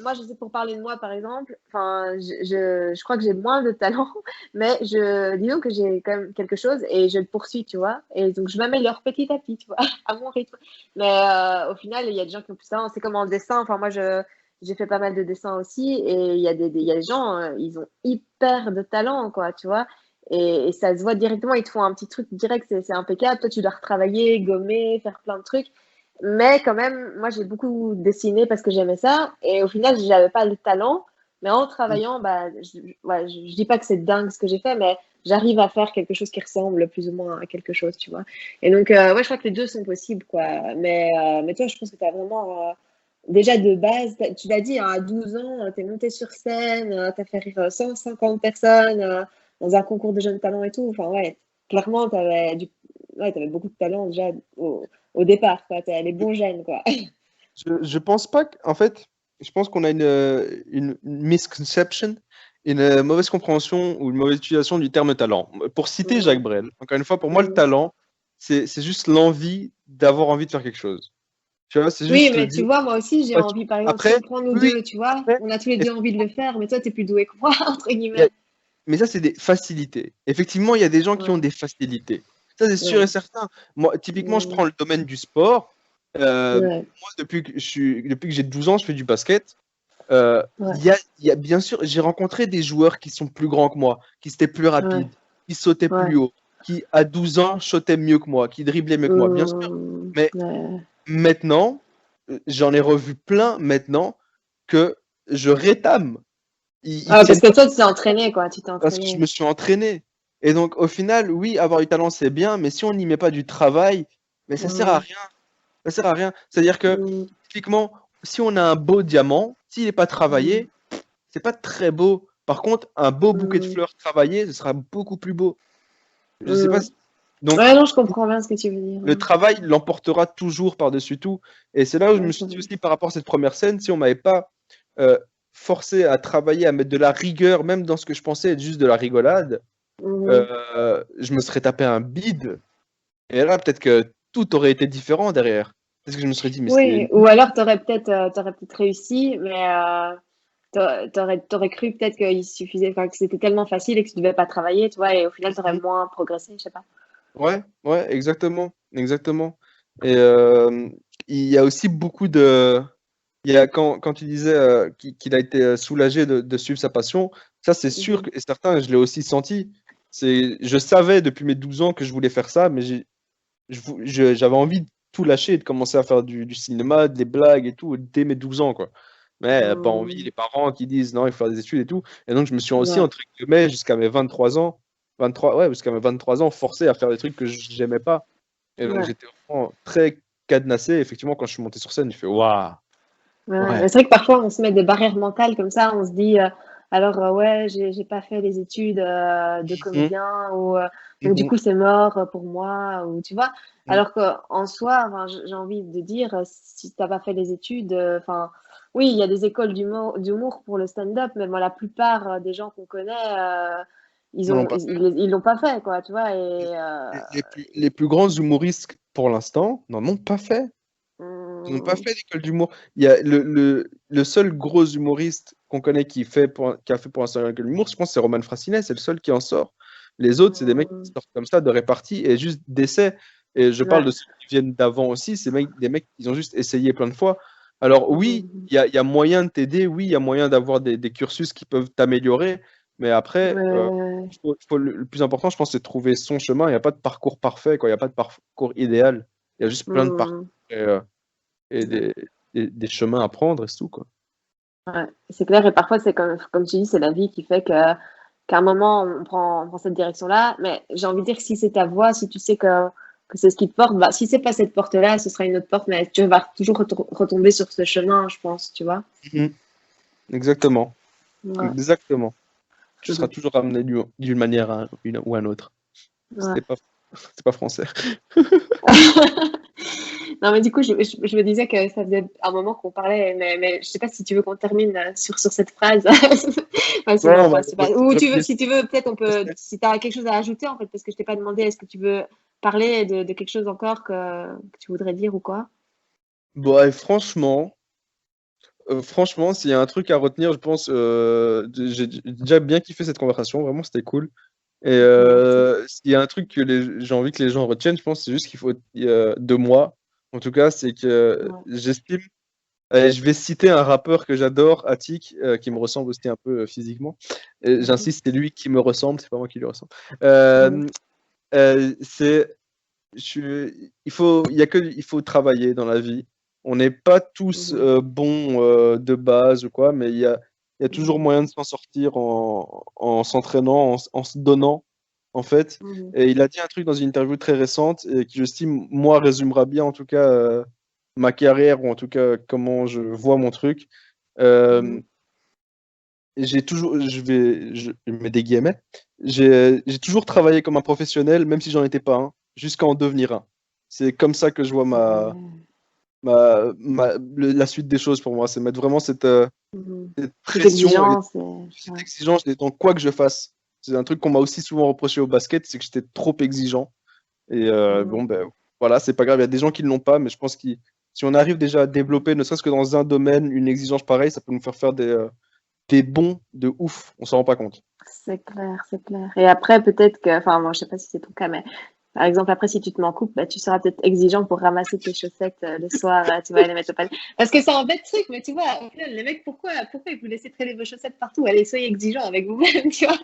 moi, je sais, pour parler de moi, par exemple, je crois que j'ai moins de talent, mais disons que j'ai quand même quelque chose et je le poursuis, tu vois. Et donc, je m'améliore petit à petit, tu vois, à mon rythme. Mais au final, il y a des gens qui ont plus de talent. C'est comme en dessin. Enfin, moi, j'ai fait pas mal de dessins aussi et il y a des gens, ils ont hyper de talent, quoi, tu vois. Et ça se voit directement, ils te font un petit truc direct, c'est impeccable. Toi, tu dois retravailler, gommer, faire plein de trucs. Mais quand même, moi, j'ai beaucoup dessiné parce que j'aimais ça. Et au final, j'avais pas le talent. Mais en travaillant, bah, je dis pas que c'est dingue ce que j'ai fait, mais j'arrive à faire quelque chose qui ressemble plus ou moins à quelque chose, tu vois. Et donc, ouais, je crois que les deux sont possibles, quoi. Mais toi, je pense que tu as vraiment... déjà de base, tu l'as dit, hein, à 12 ans, tu es monté sur scène, tu as fait rire 150 personnes dans un concours de jeunes talents et tout. Enfin, ouais, clairement, tu avais, beaucoup de talent déjà au départ, quoi. Tu as les bons gènes, quoi. Je pense pas en fait, je pense qu'on a une misconception, une mauvaise compréhension ou une mauvaise utilisation du terme talent. Pour citer Jacques Brel, encore une fois, pour moi, le talent, c'est juste l'envie d'avoir envie de faire quelque chose. Tu vois, c'est Oui, juste mais tu vois, moi aussi, j'ai envie, par exemple, si après, on prend nous deux, tu vois, on a tous les deux envie de le faire, mais toi, tu es plus doué que moi, entre guillemets. Mais ça, c'est des facilités. Effectivement, il y a des gens qui ont des facilités. Ça, c'est sûr et certain. Moi, typiquement, je prends le domaine du sport. Moi, depuis que j'ai 12 ans, je fais du basket. Il y a bien sûr, j'ai rencontré des joueurs qui sont plus grands que moi, qui étaient plus rapides, qui sautaient plus haut, qui à 12 ans shootaient mieux que moi, qui driblaient mieux que moi, bien sûr. Mais maintenant, j'en ai revu plein maintenant que je rétame. Parce que toi, tu t'es entraîné, quoi. Tu t'es entraîné. Parce que je me suis entraîné. Et donc, au final, oui, avoir du talent, c'est bien, mais si on n'y met pas du travail, mais ça sert à rien. Ça sert à rien. C'est-à-dire que, typiquement, si on a un beau diamant, s'il n'est pas travaillé, c'est pas très beau. Par contre, un beau bouquet de Mm. fleurs travaillé, ce sera beaucoup plus beau. Je sais pas. Mm. Donc, Ouais, non, je comprends bien ce que tu veux dire. le travail l'emportera toujours par-dessus tout. Et c'est là où je me suis dit aussi par rapport à cette première scène, si on m'avait pas forcé à travailler, à mettre de la rigueur, même dans ce que je pensais être juste de la rigolade, Mhm. je me serais tapé un bide. Et là, peut-être que tout aurait été différent derrière. Parce que je me serais dit, mais Oui, c'est. ou alors t'aurais peut-être réussi, mais t'aurais cru peut-être qu'il suffisait, enfin, que c'était tellement facile et que tu devais pas travailler, tu vois, et au final t'aurais Mhm. moins progressé, je sais pas. Ouais, ouais, exactement. Exactement. Et il y a aussi beaucoup de. Il y a, quand tu disais qu'il a été soulagé de suivre sa passion, ça c'est sûr Mhm. et certain, je l'ai aussi senti. Je savais depuis mes 12 ans que je voulais faire ça, mais j'avais envie de tout lâcher et de commencer à faire du cinéma, des blagues et tout, dès mes 12 ans, quoi. Mais pas envie, les Mhm. parents qui disent non, il faut faire des études et tout. Et donc je me suis aussi, Ouais. entre guillemets, jusqu'à mes 23 ans, 23, ouais, jusqu'à mes 23 ans, forcé à faire des trucs que j'aimais pas. Et donc Ouais. j'étais vraiment très cadenassé. Effectivement, quand je suis monté sur scène, je fais waouh, Ouais. ouais. Mais c'est vrai que parfois on se met des barrières mentales comme ça, on se dit alors ouais, j'ai pas fait les études de Mhm, comédien ou donc du mhm, coup c'est mort pour moi ou tu vois. mhm. Alors qu'en soi, enfin, j'ai envie de dire si t'as pas fait les études, enfin oui, il y a des écoles d'humour pour le stand-up, mais bon, la plupart des gens qu'on connaît, Ils n'ont pas ils l'ont pas fait quoi, tu vois fait. et Les plus grands humoristes pour l'instant n'en ont pas fait. Ils n'ont pas hum, fait d'école d'humour. Il y a le seul gros humoriste qu'on connaît qui a fait pour l'instant l'école d'humour, je pense, c'est Roman Frassinet, c'est le seul qui en sort. Les autres, c'est des mecs qui hum, sortent comme ça de répartie et juste d'essais. Et je parle ouais, de ceux qui viennent d'avant aussi, des mecs qui ont juste essayé plein de fois. Alors oui, hum, il y a moyen de t'aider, oui, il y a moyen d'avoir des cursus qui peuvent t'améliorer, mais après, ouais, le plus important, je pense, c'est de trouver son chemin. Il n'y a pas de parcours parfait, quoi. Il n'y a pas de parcours idéal. Il y a juste plein de parcours. hum. Et des chemins à prendre et c'est tout, quoi. Ouais, c'est clair. Et parfois, c'est comme tu dis, c'est la vie qui fait qu'à un moment, on prend cette direction-là. Mais j'ai envie de dire que si c'est ta voie, si tu sais que c'est ce qui te porte, bah, si c'est pas cette porte-là, ce sera une autre porte. Mais tu vas toujours retomber sur ce chemin, je pense, tu vois. Mhm. Exactement. Ouais. Exactement. Tu seras toujours ramené d'une manière ou à une autre. Ouais. C'est pas français. Non, mais du coup, je me disais que ça faisait un moment qu'on parlait, mais je sais pas si tu veux qu'on termine sur cette phrase. Enfin, sinon, Non, on va se moi, pas. Ou j'avais une si tu veux, peut-être on peut, question. si tu as quelque chose à ajouter, en fait, parce que je t'ai pas demandé, est-ce que tu veux parler de quelque chose encore que tu voudrais dire ou quoi? Bon, et franchement, s'il y a un truc à retenir, je pense, j'ai déjà bien kiffé cette conversation, vraiment, c'était cool. Et Merci. s'il y a un truc que j'ai envie que les gens retiennent, je pense, c'est juste qu'il faut, de moi, en tout cas, c'est que Ouais. j'estime. Allez, je vais citer un rappeur que j'adore, Attic, qui me ressemble aussi un peu physiquement. Et Mhm. j'insiste, c'est lui qui me ressemble, c'est pas moi qui lui ressemble. Mhm. Euh, c'est, il faut travailler dans la vie. On n'est pas tous Mhm. bons de base ou quoi, mais il y a toujours Mhm. moyen de s'en sortir en s'entraînant, en se donnant, en fait. Mhm. Et il a dit un truc dans une interview très récente et qui, j'estime, moi, résumera bien, en tout cas, ma carrière ou en tout cas comment je vois mon truc. Euh, Mhm. j'ai toujours, je mets des guillemets, j'ai toujours travaillé comme un professionnel, même si j'en étais pas un, jusqu'à en devenir un. C'est comme ça que je vois Ouais. la suite des choses pour moi. C'est mettre vraiment Mhm. cette Cette pression et exigence. cette Ouais. exigence dans quoi que je fasse. C'est un truc qu'on m'a aussi souvent reproché au basket, c'est que j'étais trop exigeant. Et bon, Mhm. ben voilà, c'est pas grave. Il y a des gens qui ne l'ont pas, mais je pense que si on arrive déjà à développer, ne serait-ce que dans un domaine, une exigence pareille, ça peut nous faire des bons de ouf. On s'en rend pas compte. C'est clair, c'est clair. Et après, peut-être que, enfin, moi, je sais pas si c'est ton cas, mais par exemple, après, si tu te mets en couple, bah, tu seras peut-être exigeant pour ramasser tes chaussettes le soir, tu vois, et les mettre au panier. Parce que c'est un bête truc, mais tu vois, au final, les mecs, pourquoi ils vous laissez traîner vos chaussettes partout? Allez, soyez exigeants avec vous-même, tu vois.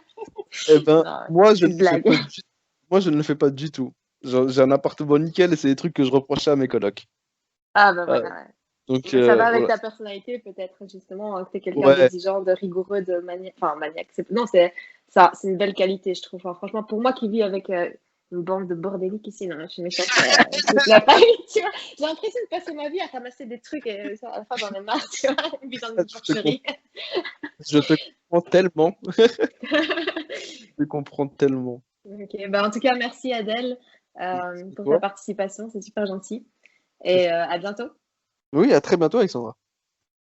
Eh ben, Non, moi, je petite ne le fais blague. pas moi, je ne le fais pas du tout. J'ai un appartement nickel et c'est des trucs que je reprochais à mes colocs. Ah, ben Ah, voilà, ouais. donc, Mais ça va avec voilà. ta personnalité, peut-être, justement, que t'es quelqu'un Ouais, d'exigeant, de rigoureux, de maniaque. Enfin, maniaque. Non, c'est ça, c'est une belle qualité, je trouve. Enfin, franchement, pour moi qui vis avec une bande de bordéliques ici, non, je m'échappe toute la famille, tu vois. J'ai l'impression de passer ma vie à ramasser des trucs et ça, à la fin, j'en ai marre, tu vois, une vie dans je une te comprends. porcherie. Je te comprends tellement. Je te comprends tellement. Ok, bah, en tout cas, merci Adèle pour ta Toi. participation, c'est super gentil. Et à bientôt. Oui, à très bientôt, Alexandra.